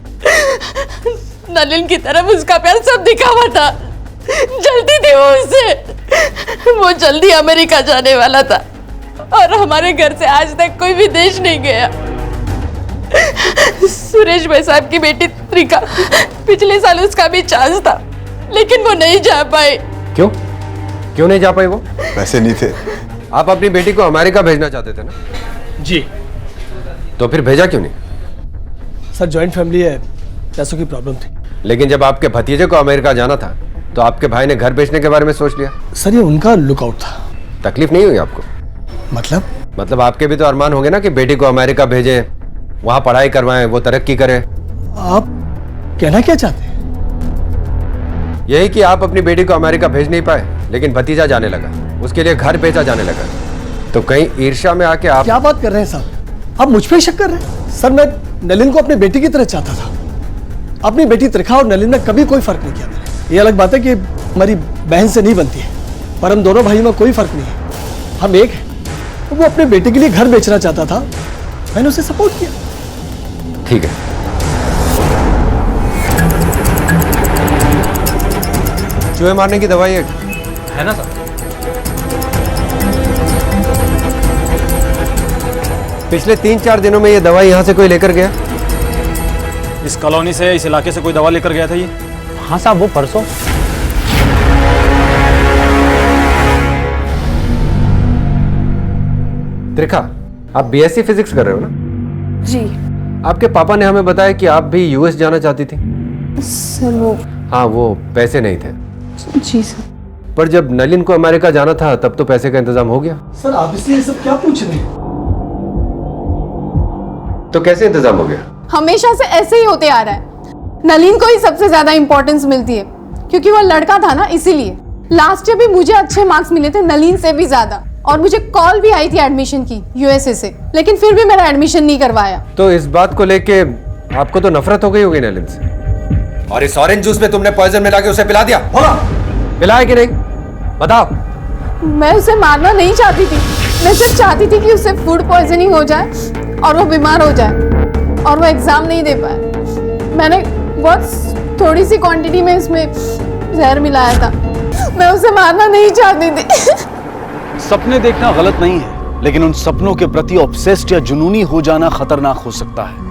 नलिन की तरफ उसका प्यार सब दिखा हुआ था, जलती थी वो उससे। वो जल्दी अमेरिका जाने वाला था और हमारे घर से आज तक कोई विदेश नहीं गया। सुरेश भाई साहब की बेटी त्रिका, पिछले साल उसका भी चांस था लेकिन वो नहीं जा पाए। क्यों? क्यों नहीं जा पाए वो? पैसे नहीं थे। आप अपनी बेटी को अमेरिका भेजना चाहते थे ना? जी। तो फिर भेजा क्यों नहीं? सर जॉइंट फैमिली है, पैसों की प्रॉब्लम थी। लेकिन जब आपके भतीजे को अमेरिका जाना था तो आपके भाई ने घर बेचने के बारे में सोच लिया। सर ये उनका लुकआउट था। तकलीफ नहीं हुई आपको? मतलब आपके भी तो अरमान होंगे ना कि बेटी को अमेरिका भेजें, वहां पढ़ाई करवाएं, वो तरक्की करे। आप कहना क्या चाहते हैं? यही कि आप अपनी बेटी को अमेरिका भेज नहीं पाए लेकिन भतीजा जाने लगा, उसके लिए घर बेचा जाने लगा। तो कहीं ईर्ष्या में आके आप क्या बात कर रहे हैं साहब? आप मुझ पे शक कर रहे हैं? सर मैं नलिन को अपनी बेटी की तरह चाहता था। अपनी बेटी त्रिखा और नलिन में कभी कोई फर्क नहीं किया मैंने। ये अलग बात है कि हमारी बहन से नहीं बनती है, पर हम दोनों भाइयों में कोई फर्क नहीं है, हम एक हैं। वो अपने बेटे के लिए घर बेचना चाहता था, मैंने उसे सपोर्ट किया। ठीक है, चूहे मारने की दवाई है ना सर? पिछले 3-4 दिनों में ये दवाई यहाँ से कोई लेकर गया? इस कॉलोनी से, इस इलाके से कोई दवा लेकर गया था ये? हाँ साहब, वो परसों। त्रिखा, आप बीएससी फिजिक्स कर रहे हो ना? जी। आपके पापा ने हमें बताया कि आप भी यूएस जाना चाहती थी। सर वो हाँ, वो पैसे नहीं थे। जी सर। पर जब नलिन को अमेरिका जाना था तब तो पैसे का इंतजाम हो गया। सर आप इससे ये सब क्या पूछ रहे हैं? तो कैसे इंतजाम हो गया? हमेशा से ऐसे ही होते आ रहा है। नलिन को ही सबसे ज्यादा इंपॉर्टेंस मिलती है क्योंकि वो लड़का था ना, इसीलिए। लास्ट ईयर भी मुझे अच्छे मार्क्स मिले थे, नलिन से भी ज्यादा, और मुझे कॉल भी आई थी एडमिशन की यूएसए से, लेकिन फिर भी मेरा एडमिशन नहीं करवाया। तो इस बात को लेके आपको तो नफरत हो गई होगी नलिन से। और इस ऑरेंज जूस में तुमने पॉइजन मिला के उसे पिला दिया होगा? पिलाया कि नहीं? बताओ। मैं उसे मारना नहीं चाहती थी, मैं सिर्फ चाहती थी कि उसे फूड पॉइजनिंग हो जाए और वो बीमार हो जाए और वो एग्जाम नहीं दे पाए। मैंने बहुत थोड़ी सी क्वांटिटी में इसमें जहर मिलाया था। मैं उसे मारना नहीं चाहती थी। सपने देखना गलत नहीं है, लेकिन उन सपनों के प्रति ऑब्सेस्ड या जुनूनी हो जाना खतरनाक हो सकता है।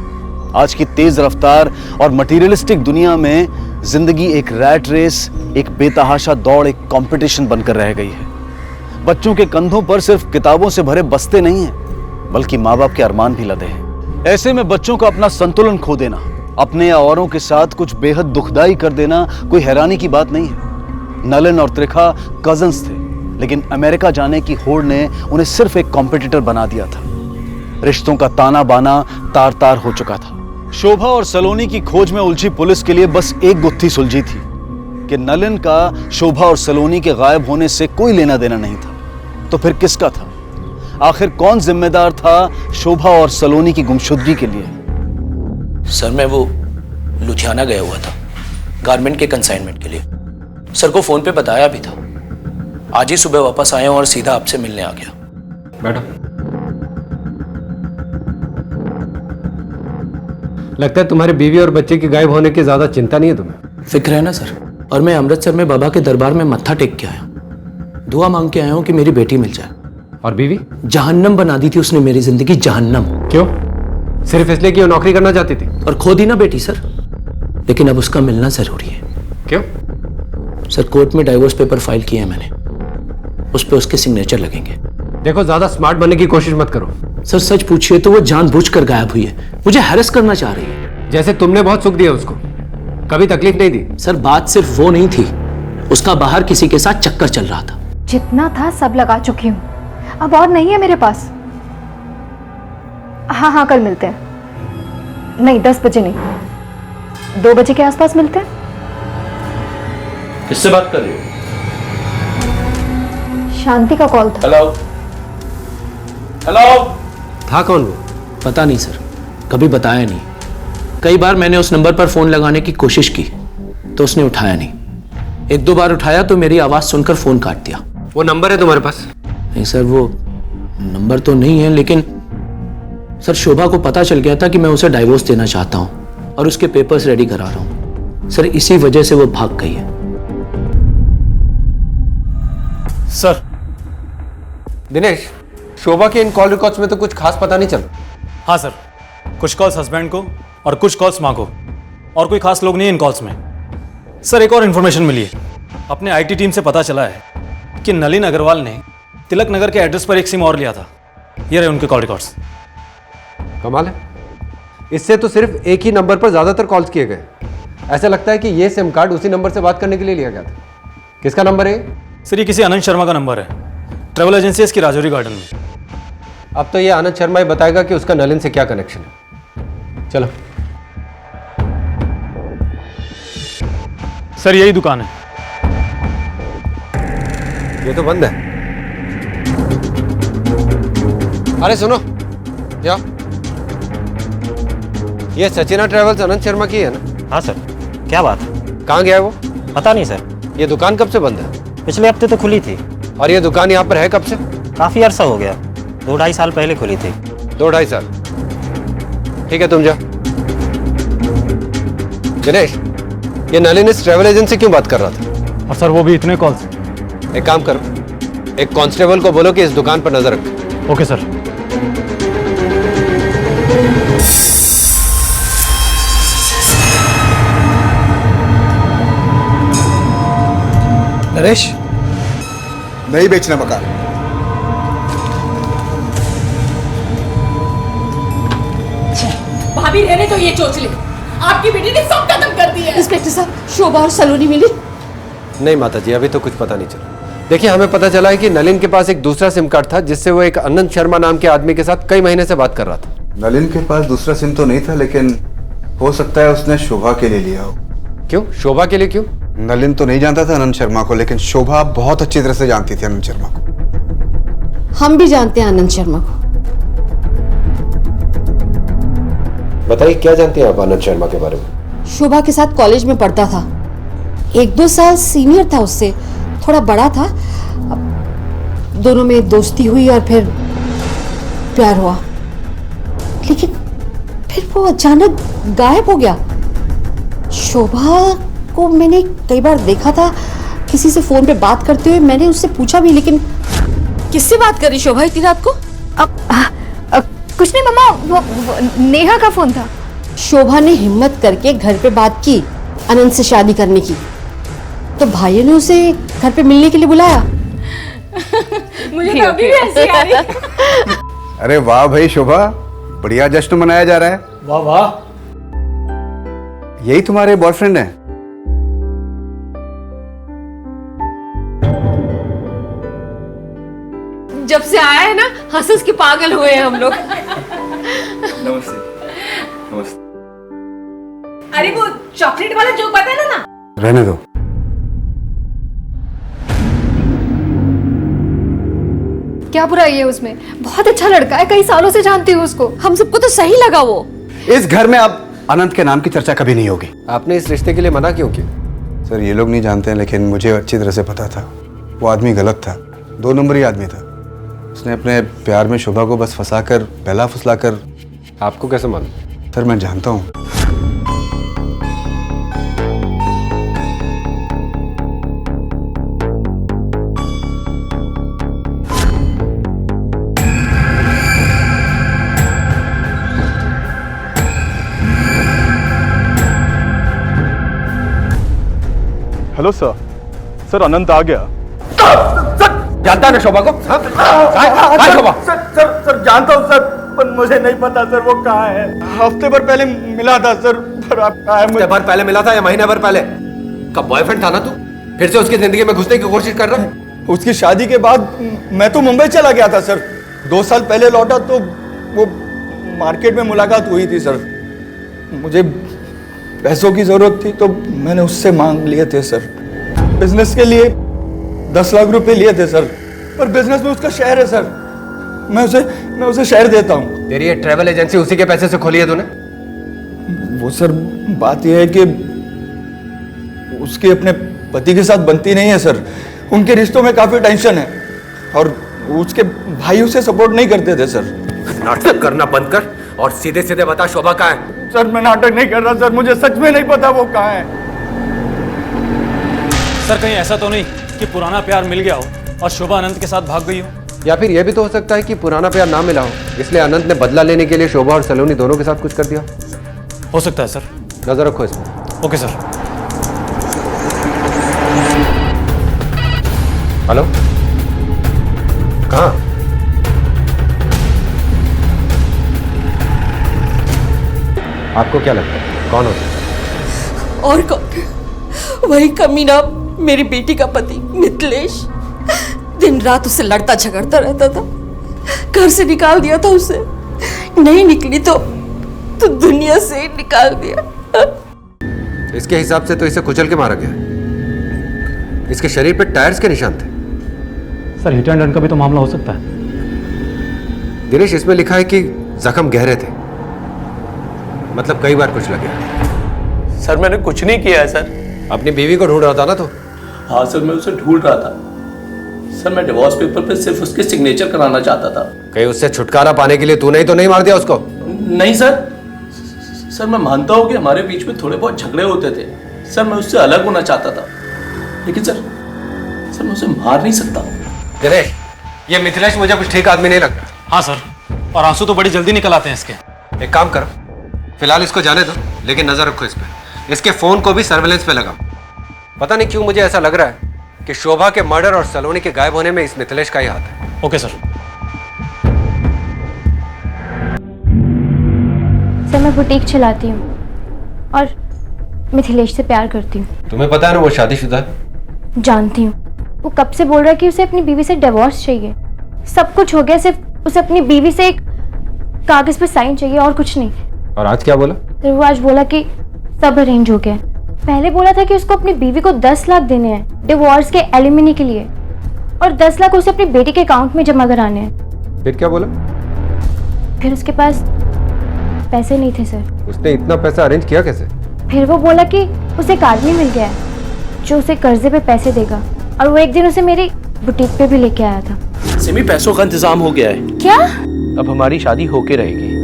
आज की तेज रफ्तार और मटेरियलिस्टिक दुनिया में जिंदगी एक रैट रेस, एक बेतहाशा दौड़, एक कंपटीशन बनकर रह गई है। बच्चों के कंधों पर सिर्फ किताबों से भरे बस्ते नहीं हैं, बल्कि माँ बाप के अरमान भी लदे हैं। ऐसे में बच्चों का अपना संतुलन खो देना, अपने या औरों के साथ कुछ बेहद दुखदाई कर देना कोई हैरानी की बात नहीं है। नलिन और त्रिखा कजन्स थे, लेकिन अमेरिका जाने की होड़ ने उन्हें सिर्फ एक कॉम्पिटिटर बना दिया था। रिश्तों का ताना बाना तार तार हो चुका था। शोभा और सलोनी की खोज में उलझी पुलिस के लिए बस एक गुत्थी सुलझी थी कि नलिन का शोभा और सलोनी के गायब होने से कोई लेना देना नहीं था। तो फिर किसका था? आखिर कौन जिम्मेदार था शोभा और सलोनी की गुमशुदगी के लिए? सर मैं वो लुधियाना गया हुआ था गारमेंट के कंसाइनमेंट के लिए। सर को फोन पे बताया भी था। आज ही सुबह वापस आया हूं और सीधा आपसे मिलने आ गया। बैठो। लगता है तुम्हारे बीवी और बच्चे के गायब होने की ज्यादा चिंता नहीं है तुम्हें। फिक्र है ना सर। और मैं अमृतसर में बाबा के दरबार में मत्था टेक के आया हूं, दुआ मांग के आया हूं कि मेरी बेटी मिल जाए। और बीवी? जहन्नम बना दी थी उसने मेरी जिंदगी, जहन्नम। क्यों? सिर्फ इसलिए कि वो नौकरी करना चाहती थी? और खो दी ना बेटी सर। लेकिन अब उसका मिलना जरूरी है। क्यों? सर कोर्ट में डाइवोर्स पेपर फाइल किए हैं मैंने, उस पे उसके सिग्नेचर लगेंगे। देखो ज्यादा स्मार्ट बनने की कोशिश मत करो। सर सच पूछिए तो वो जानबूझकर गायब हुई है, मुझे हैरेस करना चाह रही है। जैसे तुमने बहुत सुख दिया उसको, कभी तकलीफ नहीं दी। सर बात सिर्फ वो नहीं थी, उसका बाहर किसी के साथ चक्कर चल रहा था। जितना था सब लगा चुकी हूँ, अब और नहीं है मेरे पास। हाँ हाँ कल मिलते हैं। नहीं 10 बजे नहीं, 2 बजे के आसपास मिलते हैं। किससे बात कर रही हो? शांति का कॉल था। Hello hello. था कौन वो? पता नहीं सर, कभी बताया नहीं। कई बार मैंने उस नंबर पर फोन लगाने की कोशिश की तो उसने उठाया नहीं। 1-2 बार उठाया तो मेरी आवाज सुनकर फोन काट दिया। वो नंबर है तुम्हारे पास? नहीं सर, वो नंबर तो नहीं है, लेकिन सर शोभा को पता चल गया था कि मैं उसे डाइवोर्स देना चाहता हूं और उसके पेपर्स रेडी करा रहा हूं। सर इसी वजह से वो भाग गई है। सर दिनेश, शोभा के इन कॉल रिकॉर्ड्स में तो कुछ खास पता नहीं चल रहा। हाँ सर, कुछ कॉल्स हस्बैंड को और कुछ कॉल्स माँ को, और कोई खास लोग नहीं है इन कॉल्स में। सर एक और इन्फॉर्मेशन मिली है, अपने आईटी टीम से पता चला है कि नलिन अग्रवाल ने तिलक नगर के एड्रेस पर एक सिम और लिया था। ये रहे उनके कॉल रिकॉर्ड्स। कमाल है, इससे तो सिर्फ एक ही नंबर पर ज्यादातर कॉल्स किए गए। ऐसा लगता है कि ये सिम कार्ड उसी नंबर से बात करने के लिए लिया गया था। किसका नंबर है? सर ये किसी आनंद शर्मा का नंबर है, ट्रैवल एजेंसी है इसकी राजौरी गार्डन में। अब तो ये आनंद शर्मा ही बताएगा कि उसका नलिन से क्या कनेक्शन है। चलो। सर यही दुकान है। ये तो बंद है। अरे सुनो, क्या ये सचिना ट्रैवल्स आनंद शर्मा की है ना? हाँ सर। क्या बात? कहाँ गया है वो? पता नहीं सर। ये दुकान कब से बंद है? पिछले हफ्ते तो खुली थी। और ये दुकान यहाँ पर है कब से? काफी अरसा हो गया, 2-2.5 साल पहले खुली थी। 2-2.5 साल? ठीक है, तुम जाओ। दिनेश, ये नलिन इस ट्रैवल एजेंसी से क्यों बात कर रहा था? और सर वो भी इतने कॉल्स। एक काम करो, एक कांस्टेबल को बोलो कि इस दुकान पर नजर रखे। Okay sir. नरेश, नहीं बेचना मकान। भाभी रहने तो ये चोचले, आपकी बेटी ने सब खत्म कर दिया। इंस्पेक्टर साहब, शोभा और सलोनी मिली? नहीं माता जी, अभी तो कुछ पता नहीं चला। देखिए, हमें पता चला है कि नलिन के पास एक दूसरा सिम कार्ड था जिससे वो एक आनंद शर्मा नाम के आदमी के साथ कई महीने से बात कर रहा था। नलिन के पास दूसरा सिम तो नहीं था, लेकिन हो सकता है उसने शोभा के लिए लिया हो। क्यों? शोभा के लिए क्यों? नलिन तो नहीं जानता था आनंद शर्मा को, लेकिन शोभा बहुत अच्छी तरह से जानती थी आनंद शर्मा को। हम भी जानते हैं आनंद शर्मा को। बताइए, क्या जानती हैं आप आनंद शर्मा के बारे में? शोभा के साथ कॉलेज में पढ़ता था, 1-2 साल सीनियर था उससे, थोड़ा बड़ा था। दोनों में दोस्ती हुई और फिर प्यार हुआ, लेकिन फिर वो अचानक गायब हो गया। शोभा को मैंने कई बार देखा था किसी से फोन पे बात करते हुए, मैंने उससे पूछा भी, लेकिन किससे बात करी शोभा इतनी रात को? कुछ नहीं मम्मा, वो नेहा का फोन था। शोभा ने हिम्मत करके घर पे बात की अनंत से शादी करने की, तो भाइयों ने उसे घर पे मिलने के लिए बुलाया। मुझे तो अभी भी हंसी आ रही है। अरे वाह भाई शोभा, बढ़िया जश्न मनाया जा रहा है। वाह वाह। यही तुम्हारे बॉयफ्रेंड हैं? जब से आया है ना, हंस के पागल हुए हैं हम लोग। नमस्ते। नमस्ते। अरे वो चॉकलेट वाला जोक पता है ना? रहने दो। क्या बुराई है उसमें? बहुत अच्छा लड़का है, कई सालों से जानती हूँ उसको। हम सबको तो सही लगा वो। इस घर में अब अनंत के नाम की चर्चा कभी नहीं होगी। आपने इस रिश्ते के लिए मना क्यों किया? सर ये लोग नहीं जानते हैं, लेकिन मुझे अच्छी तरह से पता था वो आदमी गलत था, 2 नंबरी आदमी था। उसने अपने प्यार में शोभा को बस फंसाकर, पहला फुसलाकर। आपको कैसे मालूम? सर मैं जानता हूँ। Hello sir. सर अनंत आ गया। जानता है शोभा को? शोभा सर जानता हूँ सर, पर मुझे नहीं पता सर वो कहाँ है। हफ्ते भर पहले मिला था सर, पर आप कहाँ है? हफ्ते भर पहले मिला था या महीने भर पहले? कब बॉयफ्रेंड था ना तू, फिर से उसकी जिंदगी में घुसने की कोशिश कर रहा है? उसकी शादी के बाद मैं तो मुंबई चला गया था सर। 2 साल पहले लौटा तो वो मार्केट में मुलाकात हुई थी सर। मुझे पैसों की जरूरत थी तो मैंने उससे मांग लिए थे सर। बिजनेस के लिए 10 लाख रुपए लिए थे सर, पर बिजनेस में उसका शेयर है सर। मैं उसे शेयर देता हूँ। तेरी ये ट्रैवल एजेंसी उसी के पैसे से खोली है तूने? वो सर बात यह है कि उसकी अपने पति के साथ बनती नहीं है सर। उनके रिश्तों में काफी टेंशन है और उसके भाई उसे सपोर्ट नहीं करते थे सर। नाटक करना बंद कर और सीधे सीधे बता शोभा कहाँ है? सर मैं नाटक नहीं कर रहा सर, मुझे सच में नहीं पता वो कहाँ है। सर कहीं ऐसा तो नहीं कि पुराना प्यार मिल गया हो और शोभा अनंत के साथ भाग गई हो। या फिर यह भी तो हो सकता है कि पुराना प्यार ना मिला हो, इसलिए अनंत ने बदला लेने के लिए शोभा और सलोनी दोनों के साथ कुछ कर दिया। हो सकता है सर। नजर रखो इसमें। Okay sir. हेलो, कहाँ? आपको क्या लगता है कौन हो सकता है? और कौन? वही कमीना मेरी बेटी का पति मिथिलेश। दिन रात उससे लड़ता झगड़ता रहता था, घर से निकाल दिया था उसे। नहीं निकली तो दुनिया से ही निकाल दिया। इसके हिसाब से तो इसे कुचल के मारा गया। इसके शरीर पे टायर्स के निशान थे। सर हिट एंड रन का भी तो मामला हो सकता है। दिनेश, इसमें लिखा है कि जख्म गहरे थे, मतलब कई बार कुछ लगे। सर मैंने कुछ नहीं किया है सर। अपनी बीवी को ढूंढ रहा था ना तो? हाँ सर, मैं उसे ढूंढ रहा था। सर मैं डिवोर्स पेपर पे सिर्फ उसके सिग्नेचर कराना चाहता था। कहीं उससे छुटकारा पाने के लिए तूने ही तो नहीं मार दिया उसको? नहीं सर। सर मैं मानता हूँ कि हमारे बीच में थोड़े बहुत झगड़े होते थे। सर मैं उससे अलग होना चाहता था, लेकिन सर मैं उसे मार नहीं सकता। दिनेश, ये मिथिलेश मुझे कुछ ठीक आदमी नहीं लग रहा। हाँ सर, और आंसू तो बड़ी जल्दी निकल आते हैं इसके। एक काम करो, फिलहाल इसको जाने दो, लेकिन नजर रखो इस पे। इसके फोन को भी सर्वेलेंस पे लगाओ। पता नहीं क्यों मुझे ऐसा लग रहा है कि शोभा के मर्डर और सलोनी के गायब होने में इस मिथिलेश का ही हाथ है। Okay sir. सर मैं बुटीक चलाती हूँ और मिथिलेश से प्यार करती हूँ। तुम्हें पता है ना वो शादीशुदा है? जानती हूँ। वो कब से बोल रहा है कि उसे अपनी बीवी से डिवोर्स चाहिए। सब कुछ हो गया, सिर्फ उसे अपनी बीवी से एक कागज पे साइन चाहिए और कुछ नहीं। और आज क्या बोला? तो वो आज बोला कि सब अरेंज हो गया। पहले बोला था कि उसको अपनी बीवी को 10 लाख देने हैं डिवोर्स के एलिमनी के लिए, और 10 लाख उसे अपनी बेटी के अकाउंट में जमा कराने हैं। फिर क्या बोला? फिर उसके पास पैसे नहीं थे सर। उसने इतना पैसा अरेंज किया कैसे? फिर वो बोला कि उसे एक आदमी मिल गया है जो उसे कर्जे पे पैसे देगा, और वो एक दिन उसे मेरी बुटीक पे भी लेके आया था। सिमी, पैसों का इंतजाम हो गया है। क्या? अब हमारी शादी होके रहेगी।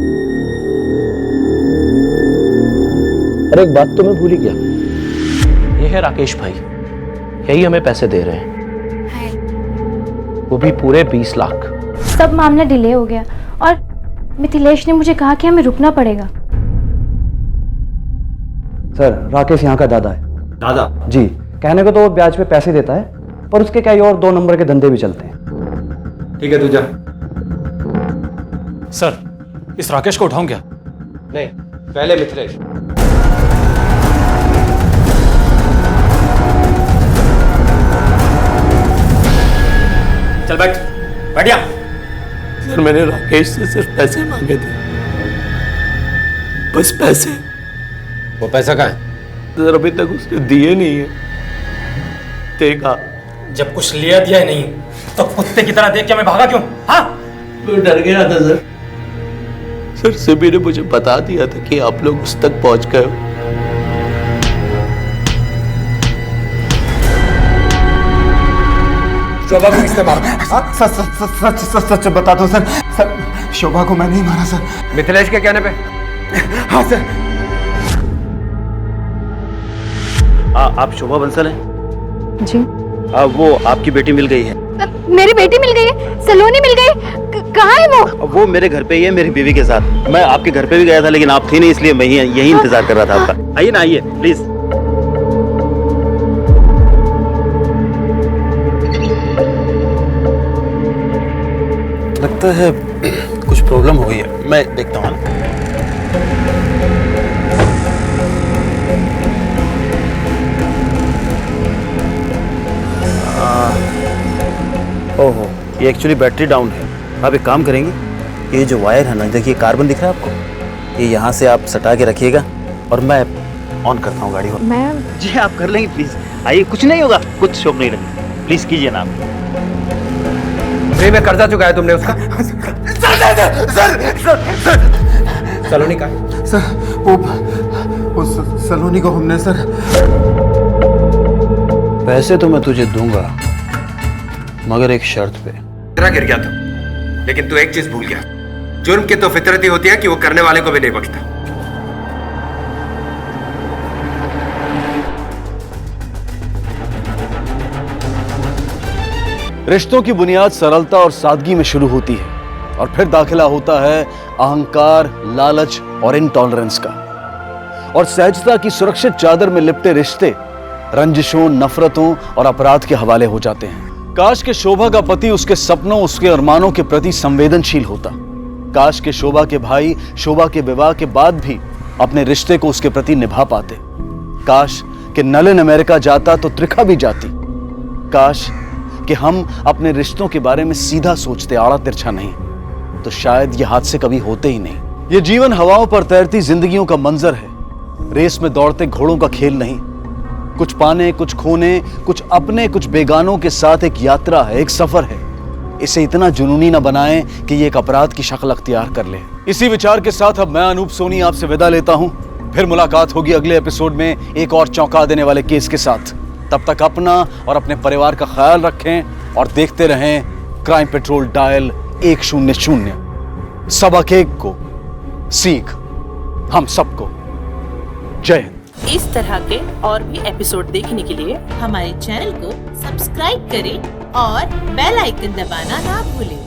अरे एक बात तो मैं भूल ही गया, ये है राकेश भाई, यही हमें पैसे दे रहे हैं, वो भी पूरे 20 लाख। सब मामला डिले हो गया और मिथिलेश ने मुझे कहा कि हमें रुकना पड़ेगा। सर, राकेश यहाँ का दादा है। दादा? जी। कहने को तो वो ब्याज पे पैसे देता है, पर उसके कई और 2 नंबर के धंधे भी चलते हैं। ठीक है, तू जा। सर, इस राकेश को उठाऊं क्या? नहीं, पहले मिथिलेश। चल बैठ, बैठिया। सर मैंने राकेश से सिर्फ पैसे मांगे थे, बस पैसे। वो पैसा कहाँ है? सर अभी तक उसने दिए नहीं है। देखा, जब कुछ लिया दिया ही नहीं तो कुत्ते की तरह देख के मैं भागा क्यों? हाँ? मैं डर गया था सर। सर सिमी ने मुझे बता दिया था कि आप लोग उस तक पहुंच गए हो। शोभा को किसने मारा? सच बता दो सर। सर, शोभा को मैं नहीं मारा सर। मिथिलेश के कहने पे? हाँ सर। आप शोभा बंसल हैं? जी। वो आपकी बेटी मिल गई है। मेरी बेटी मिल गई है? सलोनी मिल गई? कहाँ है वो? वो मेरे घर पे ही है, मेरी बीवी के साथ। मैं आपके घर पे भी गया था, लेकिन आप थी नहीं, इसलिए मैं यही इंतजार कर रहा था आपका। आइए ना, आइए प्लीज। लगता है कुछ प्रॉब्लम हो गई है, मैं देखता हूँ। ओहो, ये एक्चुअली बैटरी डाउन है। आप एक काम करेंगे, ये जो वायर है ना, देखिए कार्बन दिख रहा है आपको, ये यहाँ से आप सटा के रखिएगा और मैं ऑन करता हूँ गाड़ी। मैं जी आप कर लेंगे प्लीज। आइए, कुछ नहीं होगा, कुछ शौक नहीं लगेगा, प्लीज कीजिए ना आप। फ्री में कर्जा चुकाया तुमने उसका? सर। सलोनी का? सर वो सलोनी को हमने सर। पैसे तो मैं तुझे दूंगा, मगर एक शर्त पे। तेरा गिर गया था, लेकिन तू एक चीज भूल गया, जुर्म की तो फितरत ही होती है कि वो करने वाले को भी नहीं बख्शता। रिश्तों की बुनियाद सरलता और सादगी में शुरू होती है और फिर दाखिला होता है अहंकार, लालच और इनटॉलरेंस का। और सहजता की सुरक्षित चादर में लिपटे रिश्ते रंजिशों, नफरतों और अपराध के हवाले हो जाते हैं। काश के शोभा का पति उसके सपनों, उसके अरमानों के प्रति संवेदनशील होता। काश के शोभा के भाई शोभा के विवाह के बाद भी अपने रिश्ते को उसके प्रति निभा पाते। काश कि नलिन अमेरिका जाता तो त्रिखा भी जाती। काश कि हम अपने रिश्तों के बारे में सीधा सोचते, आड़ा तिरछा नहीं, तो शायद ये हादसे कभी होते ही नहीं। ये जीवन हवाओं पर तैरती जिंदगियों का मंजर है, रेस में दौड़ते घोड़ों का खेल नहीं। कुछ पाने, कुछ खोने, कुछ अपने, कुछ बेगानों के साथ एक यात्रा है, एक सफर है। इसे इतना जुनूनी न बनाएं कि ये एक अपराध की शक्ल अख्तियार कर ले। इसी विचार के साथ अब मैं अनूप सोनी आपसे विदा लेता हूं। फिर मुलाकात होगी अगले एपिसोड में एक और चौंका देने वाले केस के साथ। तब तक अपना और अपने परिवार का ख्याल रखें और देखते रहें क्राइम पेट्रोल डायल 100। सबक एक को सीख हम सबको। जय हिंद। इस तरह के और भी एपिसोड देखने के लिए हमारे चैनल को सब्सक्राइब करें और बेल आइकन दबाना ना भूलें।